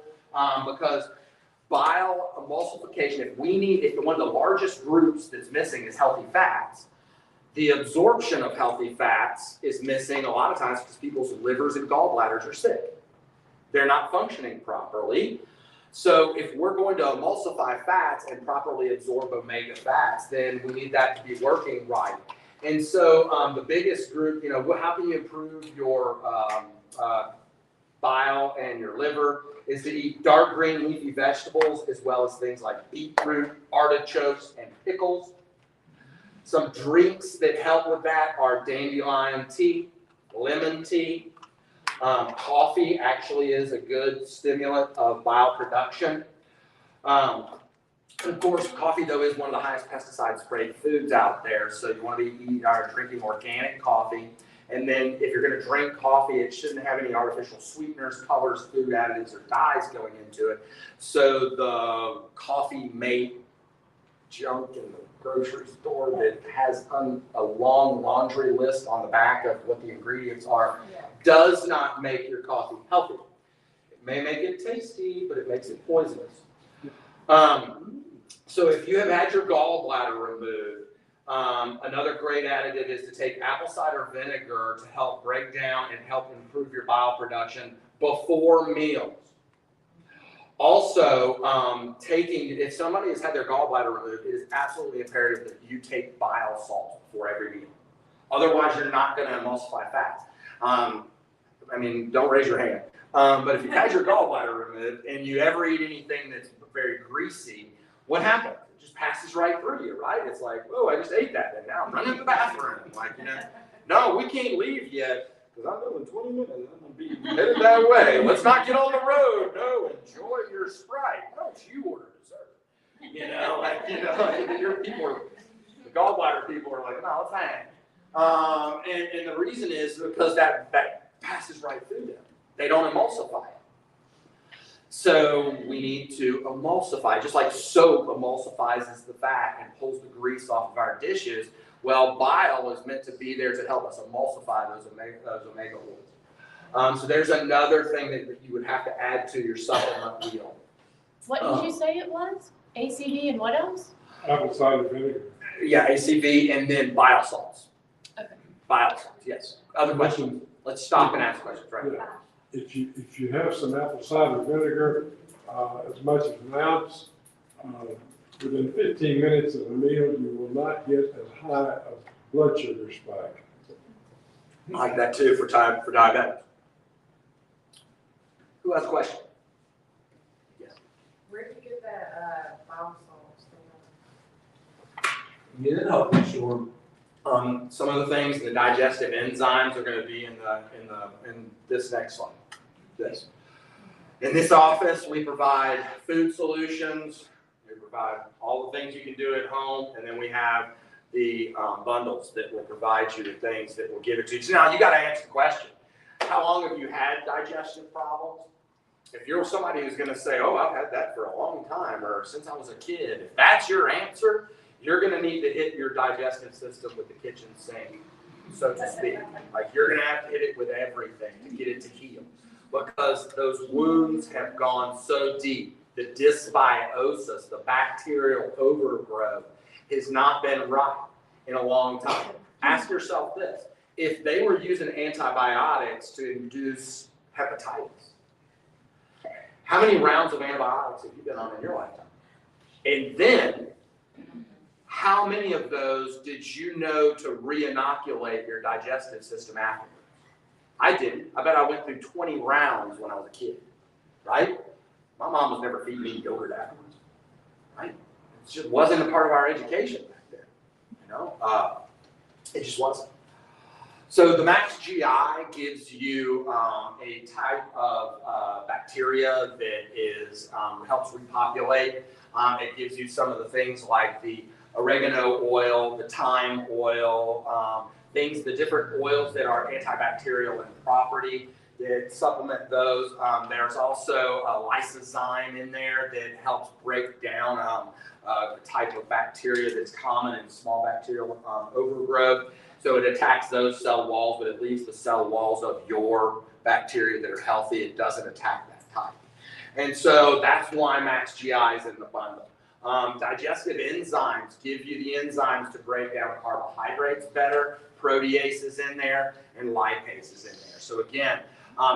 [SPEAKER 1] because bile emulsification, if one of the largest groups that's missing is healthy fats, the absorption of healthy fats is missing a lot of times because people's livers and gallbladders are sick. They're not functioning properly. So if we're going to emulsify fats and properly absorb omega fats, then we need that to be working right. And so the biggest group, how can you improve your bile and your liver is to eat dark green leafy vegetables as well as things like beetroot, artichokes, and pickles. Some drinks that help with that are dandelion tea, lemon tea. Coffee actually is a good stimulant of bile production. Of course, coffee, though, is one of the highest pesticide-sprayed foods out there, so you want to be drinking organic coffee. And then if you're going to drink coffee, it shouldn't have any artificial sweeteners, colors, food additives, or dyes going into it. So the coffee mate junk in the grocery store that has a long laundry list on the back of what the ingredients are does not make your coffee healthy. It may make it tasty, but it makes it poisonous. So if you have had your gallbladder removed, another great additive is to take apple cider vinegar to help break down and help improve your bile production before meals. Also, if somebody has had their gallbladder removed, it is absolutely imperative that you take bile salts before every meal. Otherwise, you're not going to emulsify fats. Don't raise your hand. But if you've had your gallbladder removed and you ever eat anything that's very greasy, what happens? It just passes right through you, right? It's like, oh, I just ate that, and now I'm running to the bathroom. No, we can't leave yet. Because I know in 20 minutes I'm going to be headed that way. Let's not get on the road. No, enjoy your Sprite. Don't you order dessert? The gallbladder people are like, no, let's hang. And the reason is because that passes right through them. They don't emulsify it. So we need to emulsify. Just like soap emulsifies the fat and pulls the grease off of our dishes, well, bile is meant to be there to help us emulsify those omega oils. So there's another thing that you would have to add to your supplement wheel.
[SPEAKER 2] What did you say it was? ACV and what else?
[SPEAKER 3] Apple cider vinegar.
[SPEAKER 1] Yeah, ACV and then bile salts.
[SPEAKER 2] Okay.
[SPEAKER 1] Bile salts, yes. Other questions? Let's stop and ask questions right now.
[SPEAKER 3] If you have some apple cider vinegar, as much as an ounce, within 15 minutes of a meal, you will not get as high a blood sugar spike.
[SPEAKER 1] I like that too for diabetics. Who has a question? Yes.
[SPEAKER 4] Where did you get that bile salts from?
[SPEAKER 1] Get it up, sure. Some of the things, the digestive enzymes are going to be in this next slide. This. In this office, we provide food solutions. We provide all the things you can do at home, and then we have the bundles that will provide you the things that will give it to you. So now you got to answer the question: how long have you had digestive problems? If you're somebody who's going to say, "Oh, I've had that for a long time," or "since I was a kid," if that's your answer, you're going to need to hit your digestive system with the kitchen sink, so to speak. Like you're going to have to hit it with everything to get it to heal, because those wounds have gone so deep. The dysbiosis, the bacterial overgrowth, has not been right in a long time. Ask yourself this: if they were using antibiotics to induce hepatitis, how many rounds of antibiotics have you been on in your lifetime? And then, how many of those did you know to re-inoculate your digestive system afterwards? I didn't. I bet I went through 20 rounds when I was a kid, right? My mom was never feeding me yogurt afterwards, right? It just wasn't a part of our education back then, you know? It just wasn't. So the Max GI gives you a type of bacteria that is helps repopulate. It gives you some of the things like the oregano oil, the thyme oil, the different oils that are antibacterial in property that supplement those. There's also a lysozyme in there that helps break down a type of bacteria that's common in small bacterial overgrowth. So it attacks those cell walls, but it leaves the cell walls of your bacteria that are healthy. It doesn't attack that type. And so that's why Max GI is in the bundle. Digestive enzymes give you the enzymes to break down carbohydrates better, proteases in there, and lipases in there. So again,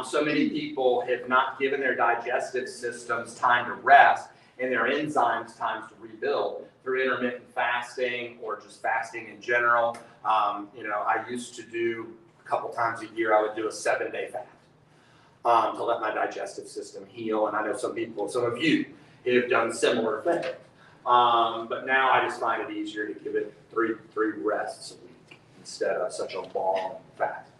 [SPEAKER 1] so many people have not given their digestive systems time to rest and their enzymes time to rebuild through intermittent fasting or just fasting in general. You know, I used to do a couple times a year, I would do a 7-day fast to let my digestive system heal. And I know some of you have done similar things. But now I just find it easier to give it three rests a week instead of such a long fast.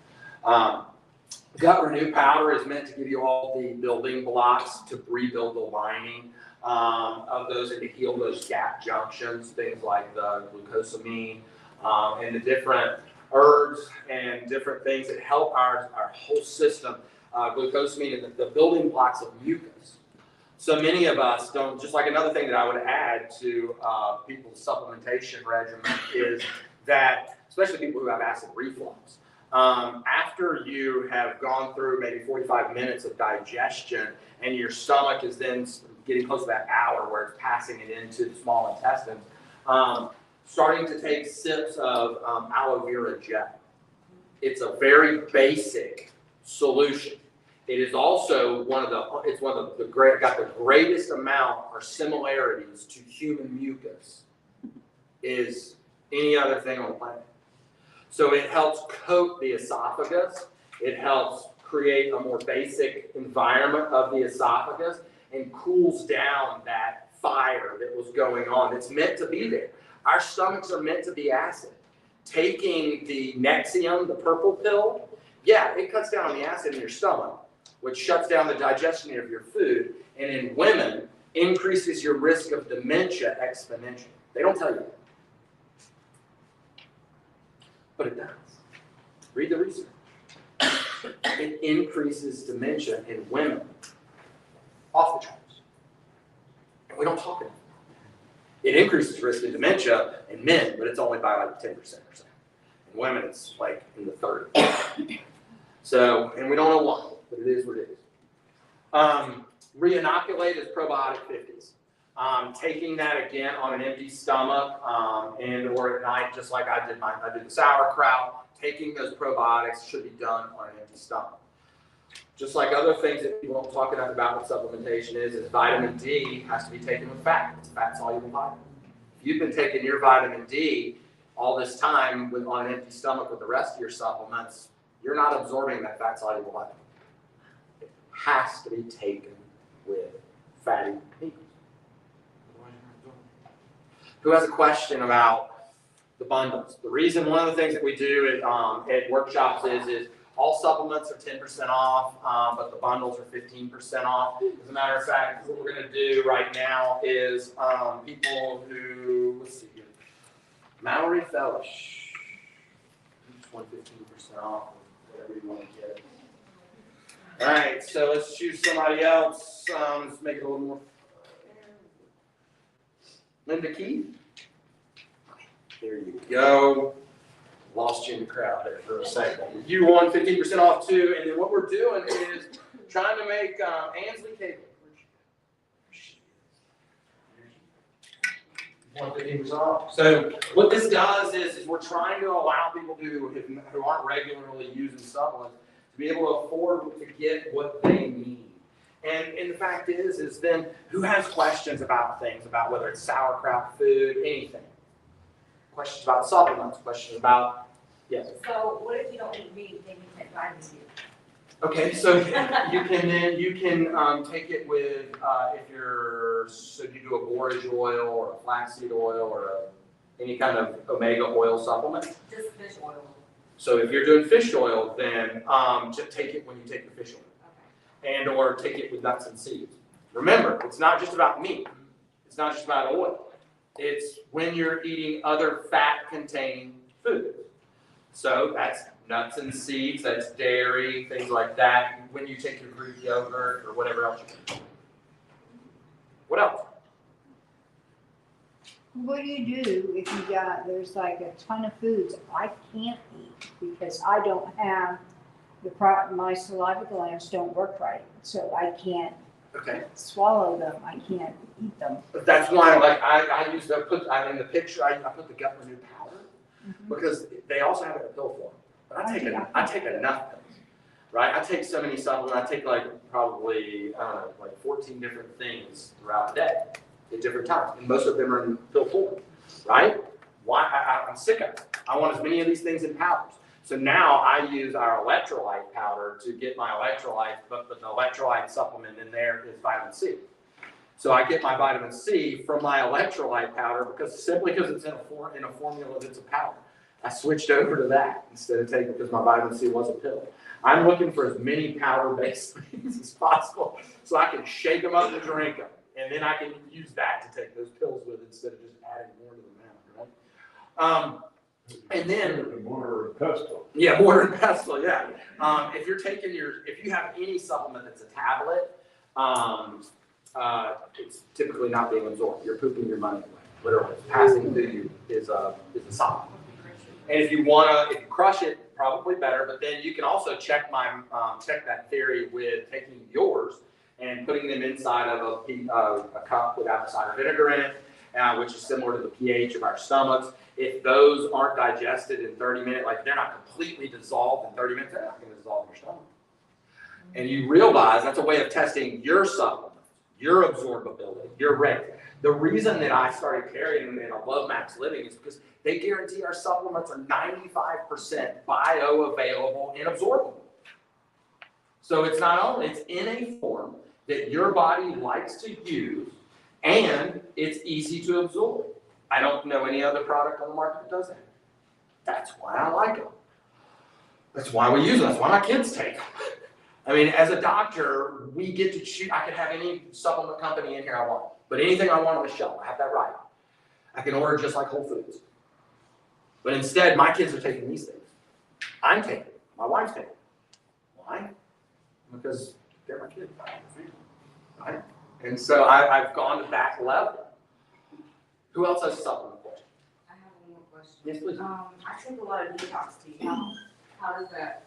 [SPEAKER 1] Gut Renew powder is meant to give you all the building blocks to rebuild the lining of those and to heal those gap junctions, things like the glucosamine and the different herbs and different things that help our whole system. Glucosamine and the building blocks of mucus. So many of us don't, just like another thing that I would add to people's supplementation regimen is that, especially people who have acid reflux, after you have gone through maybe 45 minutes of digestion and your stomach is then getting close to that hour where it's passing it into the small intestines, starting to take sips of aloe vera gel. It's a very basic solution. It is also got the greatest amount or similarities to human mucus is any other thing on the planet. So it helps coat the esophagus. It helps create a more basic environment of the esophagus and cools down that fire that was going on. It's meant to be there. Our stomachs are meant to be acid. Taking the Nexium, the purple pill, yeah, it cuts down on the acid in your stomach, which shuts down the digestion of your food, and in women, increases your risk of dementia exponentially. They don't tell you that. But it does. Read the research. It increases dementia in women off the charts. And we don't talk about it. It increases risk of dementia in men, but it's only by like 10% or so. In women, it's like in the 30s. So, and we don't know why, but it is what it is. Re-inoculate is probiotic 50s. Taking that again on an empty stomach and or at night, just like I did the sauerkraut, taking those probiotics should be done on an empty stomach. Just like other things that people don't talk enough about with supplementation is vitamin D has to be taken with fat. It's fat-soluble vitamin. If you've been taking your vitamin D all this time on an empty stomach with the rest of your supplements, you're not absorbing that fat-soluble vitamin. It has to be taken with fatty meat. Who has a question about the bundles? The reason, one of the things that we do at workshops is all supplements are 10% off, but the bundles are 15% off. As a matter of fact, what we're going to do right now is people who, let's see here, Mallory Fellish, just want 15% off, whatever you want to get. All right, so let's choose somebody else. Let's make it a little more. Linda Keith. There you go. Lost you in the crowd there for a second. You won 15% off too, and then what we're doing is trying to make Ansley Cable. Won 15% off. So what this does is we're trying to allow people who aren't regularly using supplements to be able to afford to get what they need. And the fact is then who has questions about things, about whether it's sauerkraut, food, anything? Questions about supplements, questions about, yes.
[SPEAKER 4] So what if you don't eat meat, then you take vitamin D?
[SPEAKER 1] Okay, so you can take it with, so you do a borage oil or a flaxseed oil or any kind of omega oil supplement.
[SPEAKER 4] Just fish oil.
[SPEAKER 1] So if you're doing fish oil, then just take it when you take the fish oil.
[SPEAKER 4] Okay.
[SPEAKER 1] And or take it with nuts and seeds. Remember, it's not just about meat. It's not just about oil. It's when you're eating other fat-containing foods. So that's nuts and seeds, that's dairy, things like that. When you take your Greek yogurt or whatever else you can. What else?
[SPEAKER 5] What do you do if you there's like a ton of foods I can't eat because I don't have my saliva glands don't work right, so I can't
[SPEAKER 1] Okay.
[SPEAKER 5] swallow them, I can't eat them.
[SPEAKER 1] But that's why, like, I use the in the picture, I put the gut renew powder because they also have it in pill form. But I take enough pills, right? I take so many supplements. I take probably 14 different things throughout the day at different times, and most of them are in pill form, right? Why? I'm sick of it. I want as many of these things in powders. So now I use our electrolyte powder to get my electrolytes, but the electrolyte supplement in there is vitamin C. So I get my vitamin C from my electrolyte powder simply because it's in a formula that's a powder. I switched over to that instead of taking because my vitamin C was a pill. I'm looking for as many powder-based things as possible so I can shake them up and drink them. And then I can use that to take those pills with instead of just adding more to the mouth, right? And then
[SPEAKER 3] Mortar and pestle.
[SPEAKER 1] yeah, mortar and pestle, yeah. If you have any supplement that's a tablet, it's typically not being absorbed. You're pooping your money away. Literally, it's passing through you is a solid. And if you crush it, probably better. But then you can also check that theory with taking yours and putting them inside of a cup with apple cider vinegar in it, which is similar to the pH of our stomachs. If those aren't digested in 30 minutes, like they're not completely dissolved in 30 minutes, they're not going to dissolve in your stomach. And you realize that's a way of testing your supplements, your absorbability, your rate. The reason that I started carrying them and I love Max Living is because they guarantee our supplements are 95% bioavailable and absorbable. So it's not only, it's in a form that your body likes to use and it's easy to absorb. I don't know any other product on the market that does that. That's why I like them. That's why we use them. That's why my kids take them. I mean, as a doctor, we get to choose. I could have any supplement company in here I want, but anything I want on the shelf, I have that right. I can order just like Whole Foods. But instead, my kids are taking these things. I'm taking it. My wife's taking it. Why? Because they're my kids. Right? And so I've gone to that level. Who else has a supplement question?
[SPEAKER 4] I have one more question.
[SPEAKER 1] Yes, please.
[SPEAKER 4] I take a lot of detox tea. How does that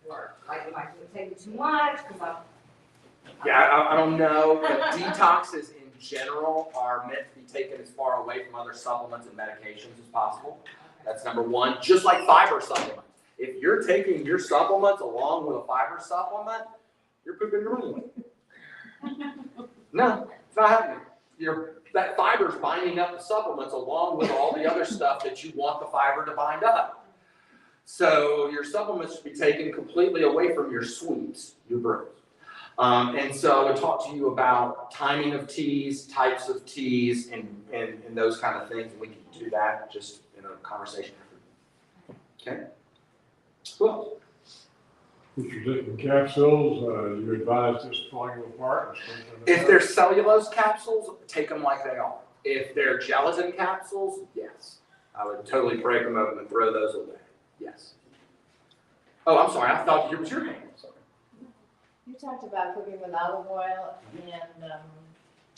[SPEAKER 4] work? Like, am I taking too much?
[SPEAKER 1] Yeah, I don't know, but detoxes in general are meant to be taken as far away from other supplements and medications as possible. That's number one. Just like fiber supplements. If you're taking your supplements along with a fiber supplement, you're pooping your money away. No, it's not happening. That fiber's binding up the supplements along with all the other stuff that you want the fiber to bind up. So your supplements should be taken completely away from your sweets, your brews. And so I would talk to you about timing of teas, types of teas, and those kind of things. And we can do that just in a conversation. Okay? Who else?
[SPEAKER 3] If you're taking capsules, you advise just pulling them apart.
[SPEAKER 1] If they're cellulose capsules, take them like they are. If they're gelatin capsules, yes. I would totally break them open and throw those away. Yes. Oh, I'm sorry. I thought it was your hand. Sorry.
[SPEAKER 6] You talked about cooking with olive oil and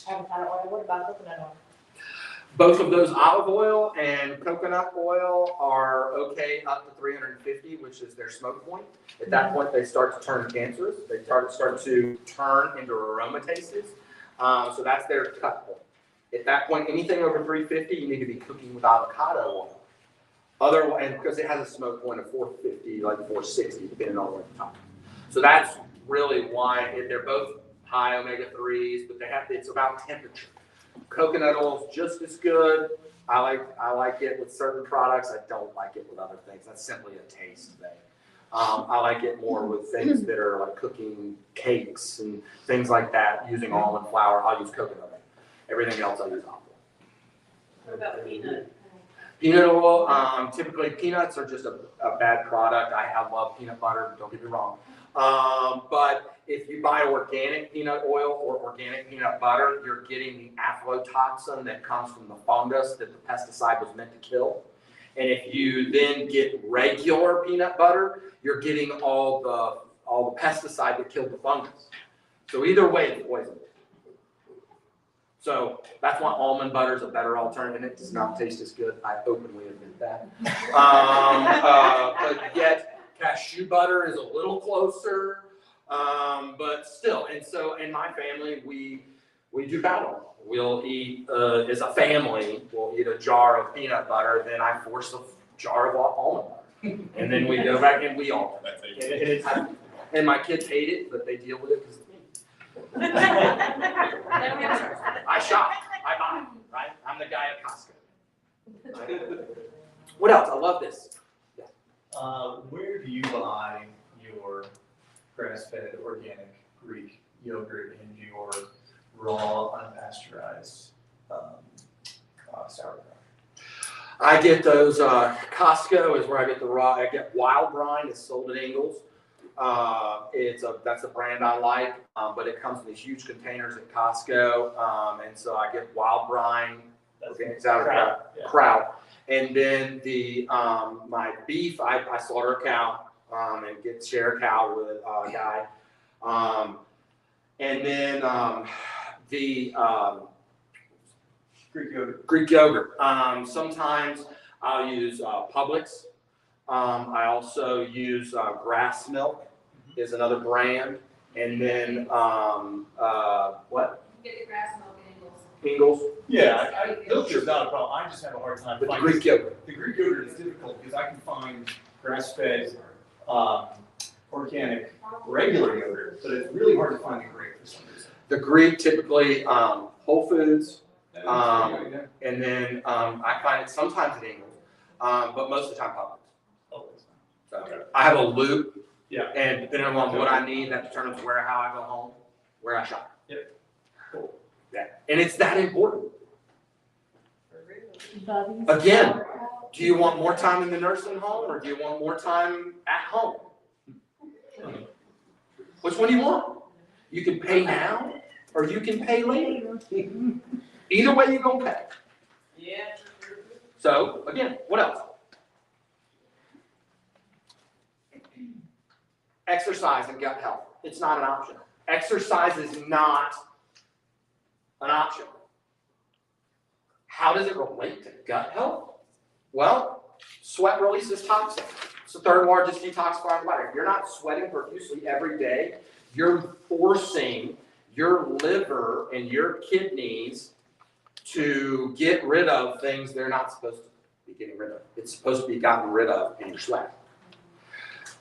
[SPEAKER 6] avocado oil. What about coconut oil?
[SPEAKER 1] Both of those, olive oil and coconut oil, are okay up to 350, which is their smoke point. At that point, they start to turn cancerous. They start to turn into aromatases. So that's their cut point. At that point, anything over 350, you need to be cooking with avocado oil. And because it has a smoke point of 450, like 460, depending on what you're talking. So that's really why they're both high omega-3s, but it's about temperature. Coconut oil is just as good. I like it with certain products. I don't like it with other things. That's simply a taste thing. I like it more with things that are like cooking cakes and things like that, using almond flour. I'll use coconut oil. Everything else I use olive oil.
[SPEAKER 2] What about peanut?
[SPEAKER 1] Peanut oil, typically peanuts are just a bad product. I love peanut butter, don't get me wrong. But if you buy organic peanut oil or organic peanut butter, you're getting the aflatoxin that comes from the fungus that the pesticide was meant to kill. And if you then get regular peanut butter, you're getting all the pesticide that killed the fungus. So either way, it's poison. So that's why almond butter is a better alternative. It does not taste as good. I openly admit that. But yet cashew butter is a little closer. But still, and so in my family, we do battle. We'll eat, as a family, we'll eat a jar of peanut butter, then I force a jar of almond butter. And then we go back and we alternate. And my kids hate it, but they deal with it because of me. I shop, I buy, right? I'm the guy at Costco. What else? I love this.
[SPEAKER 7] Where do you buy your grass-fed organic Greek yogurt and your raw unpasteurized sauerkraut?
[SPEAKER 1] I get those, Costco is where I get the raw, I get Wild Brine, it's sold at Ingles. That's the brand I like, but it comes in these huge containers at Costco. And so I get Wild Brine, organic sauerkraut, kraut. And then my beef, I slaughter a cow, and share a cow with a guy. And then, the Greek yogurt. Sometimes I'll use Publix. I also use Grass Milk is another brand. And then what?
[SPEAKER 4] Get the grass milk in
[SPEAKER 1] Ingles.
[SPEAKER 7] Yeah, those are not a problem. I just have a hard time
[SPEAKER 1] But the
[SPEAKER 7] finding.
[SPEAKER 1] Greek yogurt.
[SPEAKER 7] The Greek yogurt is difficult because I can find grass-fed, organic, regular yogurt, but it's really hard to find the Greek for some reason.
[SPEAKER 1] The Greek typically Whole Foods. And then I find it sometimes at Ingles, but most of the time Publix. So I have a loop.
[SPEAKER 7] Yeah.
[SPEAKER 1] And depending on what I need, that determines how I go home, where I shop.
[SPEAKER 7] Yep.
[SPEAKER 1] Cool. Yeah. And it's that important.
[SPEAKER 5] Bubby's
[SPEAKER 1] Again,
[SPEAKER 5] sauerkraut.
[SPEAKER 1] do you want more time in the nursing home or do you want more time at home? Which one do you want? You can pay now or you can pay later. Either way, you're gonna pay.
[SPEAKER 2] Yeah.
[SPEAKER 1] So again, what else? Exercise and gut health. It's not an option. Exercise is not an option. How does it relate to gut health? Well, sweat releases toxins. It's the third largest detoxifier in the body. If you're not sweating profusely every day, you're forcing your liver and your kidneys to get rid of things they're not supposed to be getting rid of. It's supposed to be gotten rid of in your sweat.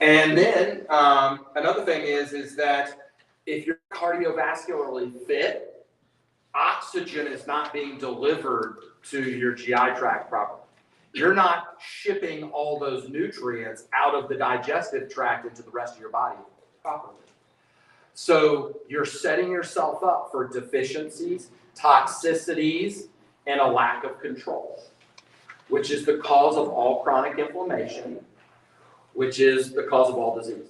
[SPEAKER 1] And then another thing is that if you're cardiovascularly fit, oxygen is not being delivered to your GI tract properly. You're not shipping all those nutrients out of the digestive tract into the rest of your body properly. So you're setting yourself up for deficiencies, toxicities, and a lack of control, which is the cause of all chronic inflammation, which is the cause of all disease.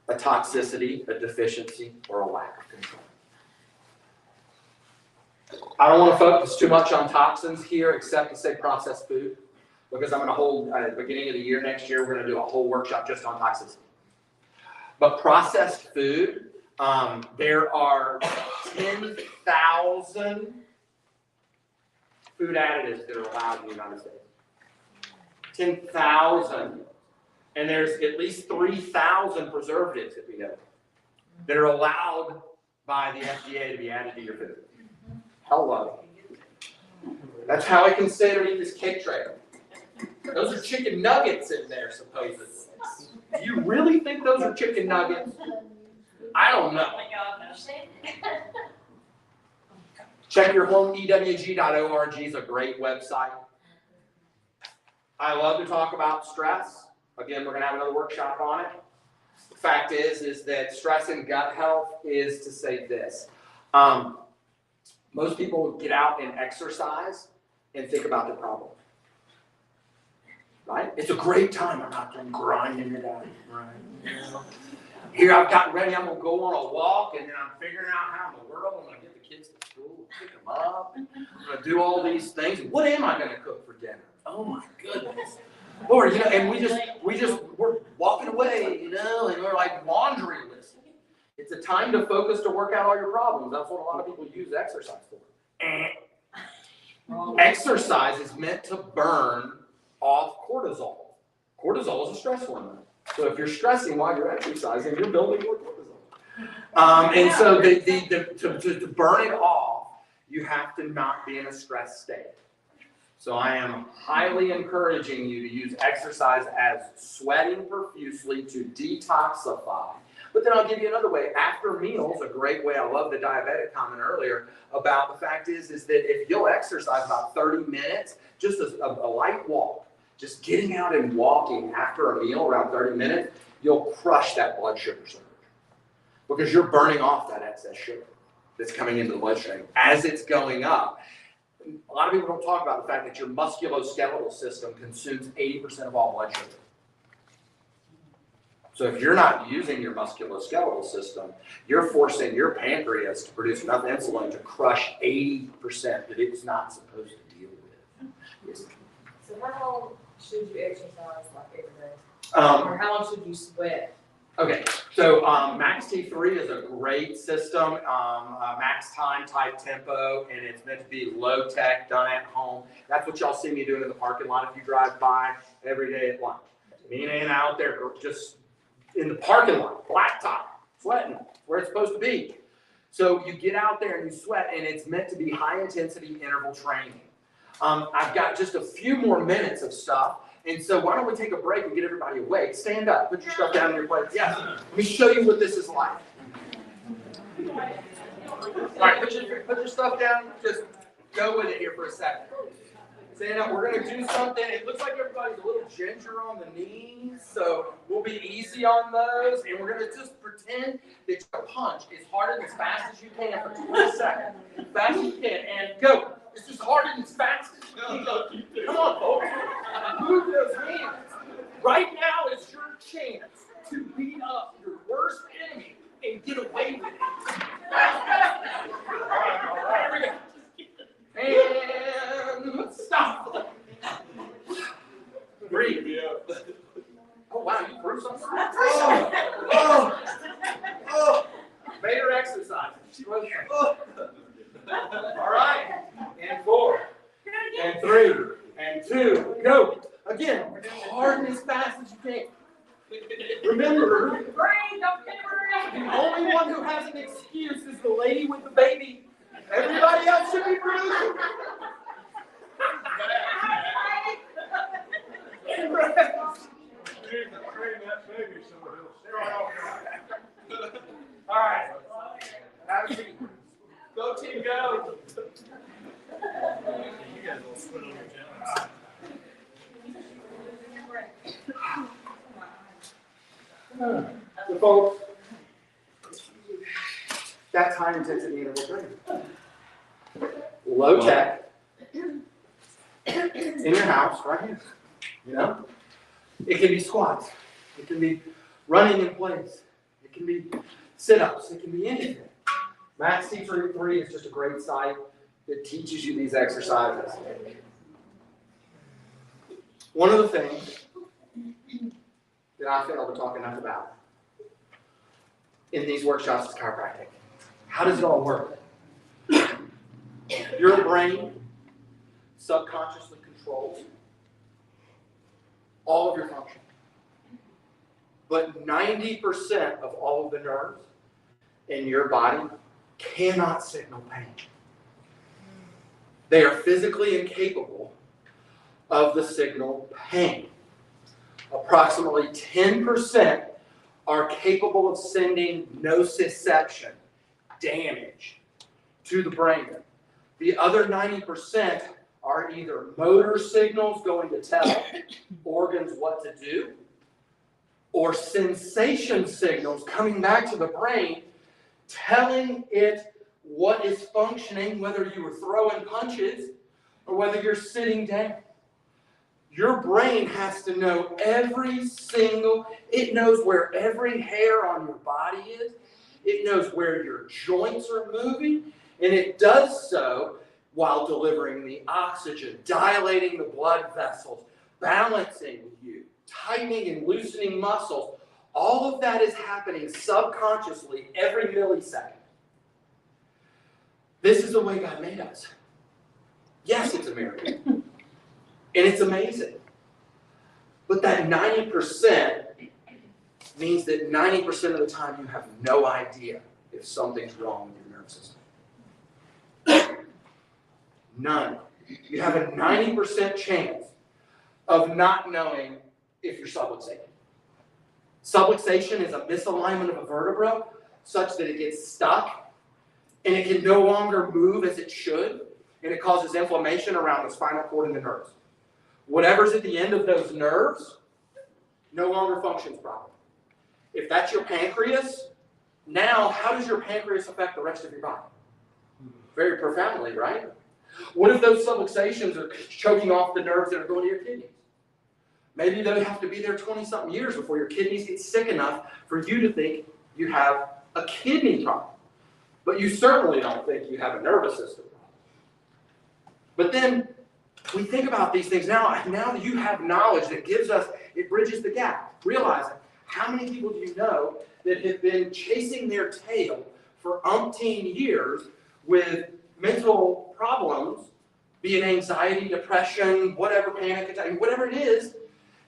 [SPEAKER 1] A toxicity, a deficiency, or a lack of control. I don't want to focus too much on toxins here, except to say processed food, because I'm going to hold, at the beginning of the year next year, we're going to do a whole workshop just on toxicity. But processed food, there are 10,000 food additives that are allowed in the United States. 10,000. And there's at least 3,000 preservatives that we know that are allowed by the FDA to be added to your food. Hello. That's how I can sit and eat this cake tray. Those are chicken nuggets in there, supposedly. Do you really think those are chicken nuggets? I don't know.
[SPEAKER 2] Oh my God, no.
[SPEAKER 1] Check your home, ewg.org is a great website. I love to talk about stress. Again, we're gonna have another workshop on it. The fact is that stress and gut health is to say this. Most people get out and exercise and think about their problem. Right? It's a great time. I'm out there grinding it out. Right? You know? Here I've gotten ready. I'm gonna go on a walk, and then I'm figuring out how in the world I'm gonna get the kids to school, pick them up. I'm gonna do all these things. What am I gonna cook for dinner? Oh my goodness, Lord! You know, and we're walking away, you know, and we're like laundry listing. It's a time to focus to work out all your problems. That's what a lot of people use exercise for. Exercise is meant to burn off cortisol. Cortisol is a stress hormone. So if you're stressing while you're exercising, you're building more cortisol. And so to burn it off, you have to not be in a stress state. So I am highly encouraging you to use exercise as sweating profusely to detoxify. But then I'll give you another way. After meals, a great way. I love the diabetic comment earlier about the fact is that if you'll exercise about 30 minutes, just a light walk, just getting out and walking after a meal around 30 minutes, you'll crush that blood sugar surge because you're burning off that excess sugar that's coming into the bloodstream as it's going up. A lot of people don't talk about the fact that your musculoskeletal system consumes 80% of all blood sugar. So if you're not using your musculoskeletal system, you're forcing your pancreas to produce enough insulin to crush 80% that it's not supposed to deal with. Yes.
[SPEAKER 4] So how long should you exercise like every day?
[SPEAKER 1] Um,
[SPEAKER 4] Or how long should you sweat?
[SPEAKER 1] Okay, so Max T3 is a great system, max time type tempo, and it's meant to be low tech, done at home. That's what y'all see me doing in the parking lot if you drive by every day at lunch. Me and out there just in the parking lot, blacktop, sweating, where it's supposed to be. So you get out there and you sweat, and it's meant to be high intensity interval training. I've got just a few more minutes of stuff. And so why don't we take a break and get everybody awake? Stand up, put your stuff down in your place. Yes, let me show you what this is like. All right, put your stuff down. Just go with it here for a second. Stand up. We're going to do something. It looks like everybody's a little ginger on the knees, so we'll be easy on those. And we're going to just pretend that your punch is hard and as fast as you can for 20 seconds. As fast as you can. And go. It's just hard and as fast as you can go. Come on, folks. Move those hands. Right now is your chance to beat up your worst enemy and get away with it. Here we go. And stop. Breathe. Oh, wow, you threw something? Oh. Vader exercise. All right. And 4, and 3, and 2, go. Again, hard and as fast as you can. Remember, the only one who has an excuse is the lady with the baby. Everybody else should be breathing. All right. Have a seat. Go team, go. You guys will split on your challenge. So folks, that's high intensity interval training. Low tech, in your house, right here. You know? It can be squats. It can be running in place. It can be sit-ups. It can be anything. Max T3 is just a great site that teaches you these exercises. One of the things that I fail to talk enough about in these workshops is chiropractic. How does it all work? Your brain subconsciously controls all of your function. But 90% of all of the nerves in your body cannot signal pain. They are physically incapable of the signal pain. Approximately 10% are capable of sending nociception, damage, to the brain. The other 90% are either motor signals going to tell organs what to do, or sensation signals coming back to the brain, telling it what is functioning, whether you were throwing punches or whether you're sitting down. Your brain has to know it knows where every hair on your body is. It knows where your joints are moving, and it does so while delivering the oxygen, dilating the blood vessels, balancing you, tightening and loosening muscles. All of that is happening subconsciously every millisecond. This is the way God made us. Yes, it's a miracle. And it's amazing. But that 90% means that 90% of the time you have no idea if something's wrong with your nervous system. None. You have a 90% chance of not knowing if you're subluxated. Subluxation is a misalignment of a vertebra such that it gets stuck and it can no longer move as it should, and it causes inflammation around the spinal cord and the nerves. Whatever's at the end of those nerves no longer functions properly. If that's your pancreas, now how does your pancreas affect the rest of your body? Very profoundly, right? What if those subluxations are choking off the nerves that are going to your kidneys? Maybe they have to be there 20-something years before your kidneys get sick enough for you to think you have a kidney problem. But you certainly don't think you have a nervous system problem. But then we think about these things now that you have knowledge that it bridges the gap. Realizing how many people do you know that have been chasing their tail for umpteen years with mental problems, be it anxiety, depression, whatever, panic attack, whatever it is,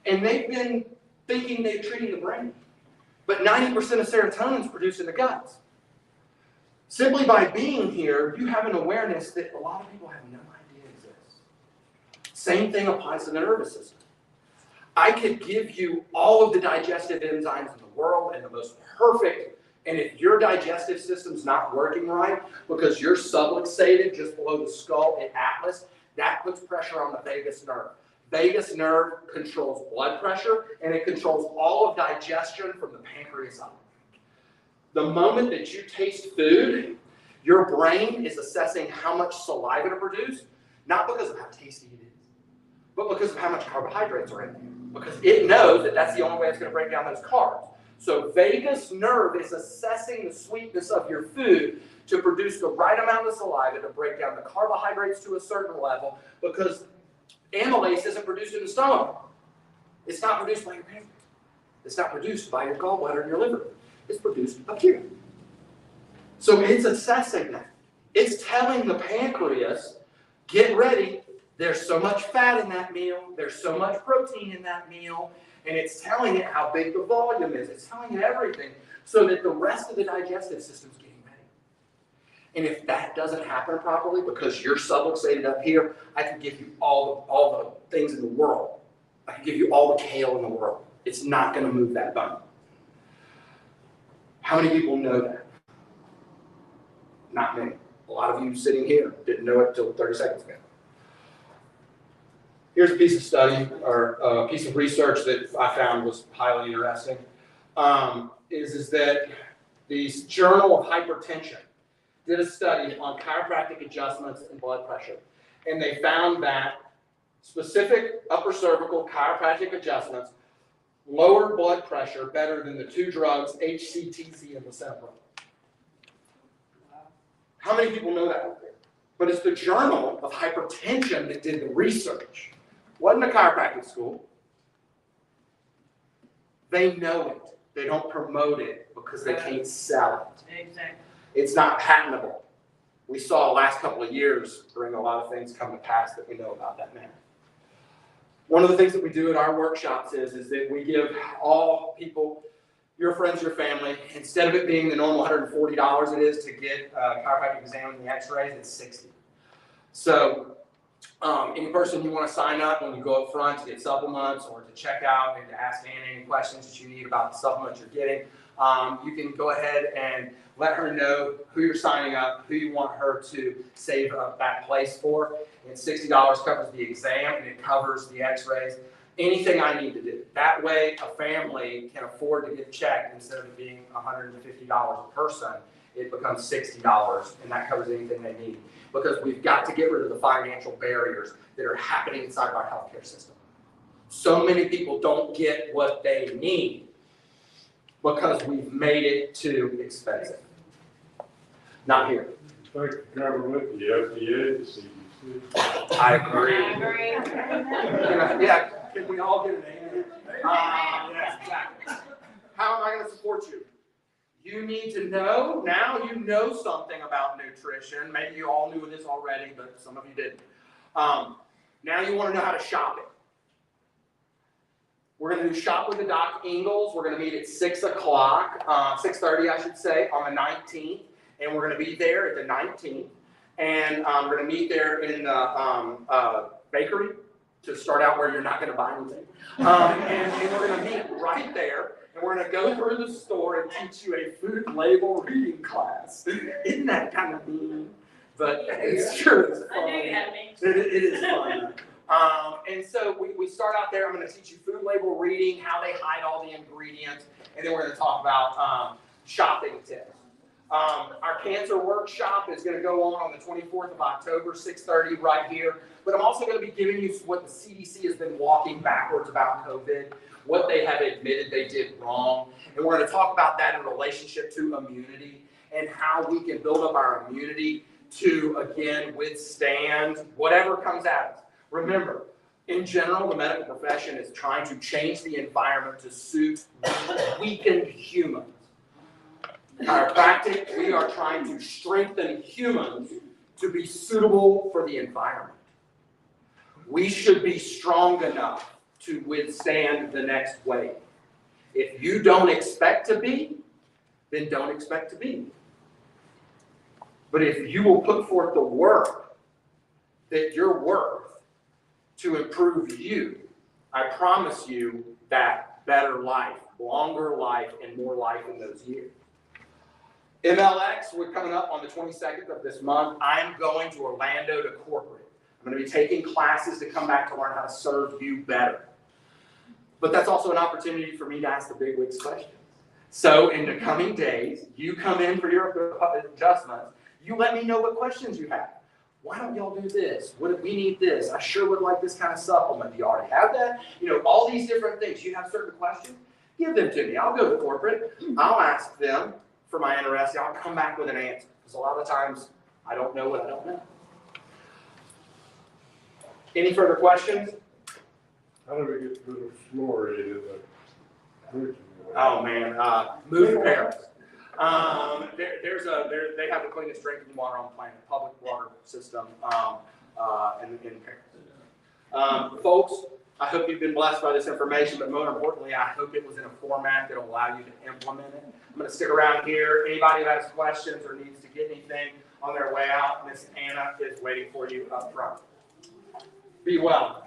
[SPEAKER 1] and they've been thinking they're treating the brain. But 90% of serotonin is produced in the guts. Simply by being here, you have an awareness that a lot of people have no idea exists. Same thing applies to the nervous system. I could give you all of the digestive enzymes in the world and the most perfect, and if your digestive system's not working right because you're subluxated just below the skull at atlas, that puts pressure on the vagus nerve. Vagus nerve controls blood pressure, and it controls all of digestion from the pancreas up. The moment that you taste food, your brain is assessing how much saliva to produce, not because of how tasty it is, but because of how much carbohydrates are in there. Because it knows that that's the only way it's going to break down those carbs. So vagus nerve is assessing the sweetness of your food to produce the right amount of saliva to break down the carbohydrates to a certain level, because amylase isn't produced in the stomach. It's not produced by your pancreas. It's not produced by your gallbladder and your liver. It's produced up here. So it's assessing that. It's telling the pancreas, get ready, there's so much fat in that meal, there's so much protein in that meal, and it's telling it how big the volume is. It's telling it everything so that the rest of the digestive system's getting ready. And if that doesn't happen properly because you're subluxated up here, I can give you all the things in the world. I can give you all the kale in the world. It's not going to move that bone. How many people know that? Not many. A lot of you sitting here didn't know it until 30 seconds ago. Here's a piece of study or a piece of research that I found was highly interesting. Is that the Journal of Hypertension did a study on chiropractic adjustments and blood pressure. And they found that specific upper cervical chiropractic adjustments lower blood pressure better than the two drugs, HCTZ and Lucembro. How many people know that out there? But it's the Journal of Hypertension that did the research. Wasn't a chiropractic school. They know it. They don't promote it because they can't sell it.
[SPEAKER 2] Exactly.
[SPEAKER 1] It's not patentable. We saw the last couple of years bring a lot of things come to pass that we know about that now. One of the things that we do at our workshops is that we give all people, your friends, your family, instead of it being the normal $140 it is to get a chiropractic exam and the x-rays, it's $60. So any person you want to sign up when you go up front to get supplements or to check out and to ask Anna any questions that you need about the supplements you're getting, you can go ahead and let her know who you're signing up, who you want her to save that place for. And $60 covers the exam and it covers the x-rays. anything I need to do. That way, a family can afford to get checked instead of it being $150 a person, it becomes $60, and that covers anything they need. Because we've got to get rid of the financial barriers that are happening inside of our healthcare system. So many people don't get what they need because we've made it too expensive. Not here.
[SPEAKER 3] Thank the government, the FDA, the CDC.
[SPEAKER 1] I agree.
[SPEAKER 2] I agree.
[SPEAKER 1] Yeah, can we all get an amen? Yes, exactly. How am I going to support you? You need to know, now you know something about nutrition. Maybe you all knew this already, but some of you didn't. Now you want to know how to shop it. We're going to do Shop with the Doc Ingalls. We're going to meet at 6 o'clock, 6:30 I should say, on the 19th. And we're going to be there at the 19th. And we're going to meet there in the bakery to start out where you're not going to buy anything. And we're going to meet right there. And we're going to go through the store and teach you a food label reading class. Isn't that kind of mean? But it's true. It's
[SPEAKER 2] I knew
[SPEAKER 1] fun.
[SPEAKER 2] you had me.
[SPEAKER 1] It is fun. And so we start out there. I'm going to teach you food label reading, how they hide all the ingredients, and then we're going to talk about shopping tips. Our cancer workshop is going to go on the 24th of October, 6:30 right here. But I'm also going to be giving you what the CDC has been walking backwards about COVID, what they have admitted they did wrong. And we're going to talk about that in relationship to immunity and how we can build up our immunity to, again, withstand whatever comes at us. Remember, in general, the medical profession is trying to change the environment to suit weakened humans. Chiropractic, we are trying to strengthen humans to be suitable for the environment. We should be strong enough to withstand the next wave. If you don't expect to be, then don't expect to be. But if you will put forth the work that you're worth to improve you, I promise you that better life, longer life, and more life in those years. MLX, we're coming up on the 22nd of this month. I'm going to Orlando to corporate. I'm going to be taking classes to come back to learn how to serve you better. But that's also an opportunity for me to ask the big wigs questions. So in the coming days, you come in for your adjustments. You let me know what questions you have. Why don't y'all do this? We need this. I sure would like this kind of supplement. Do you already have that? You know, all these different things. You have certain questions, give them to me. I'll go to corporate. I'll ask them for my interest. I'll come back with an answer. Because a lot of times, I don't know what I don't know. Any further questions?
[SPEAKER 3] How do we get rid of fluoride in the drinking water?
[SPEAKER 1] Oh man, move to Paris. They have the cleanest drinking water on the planet, public water system in Paris. Folks, I hope you've been blessed by this information, but more importantly, I hope it was in a format that will allow you to implement it. I'm going to stick around here. Anybody who has questions or needs to get anything on their way out, Miss Anna is waiting for you up front. Be well.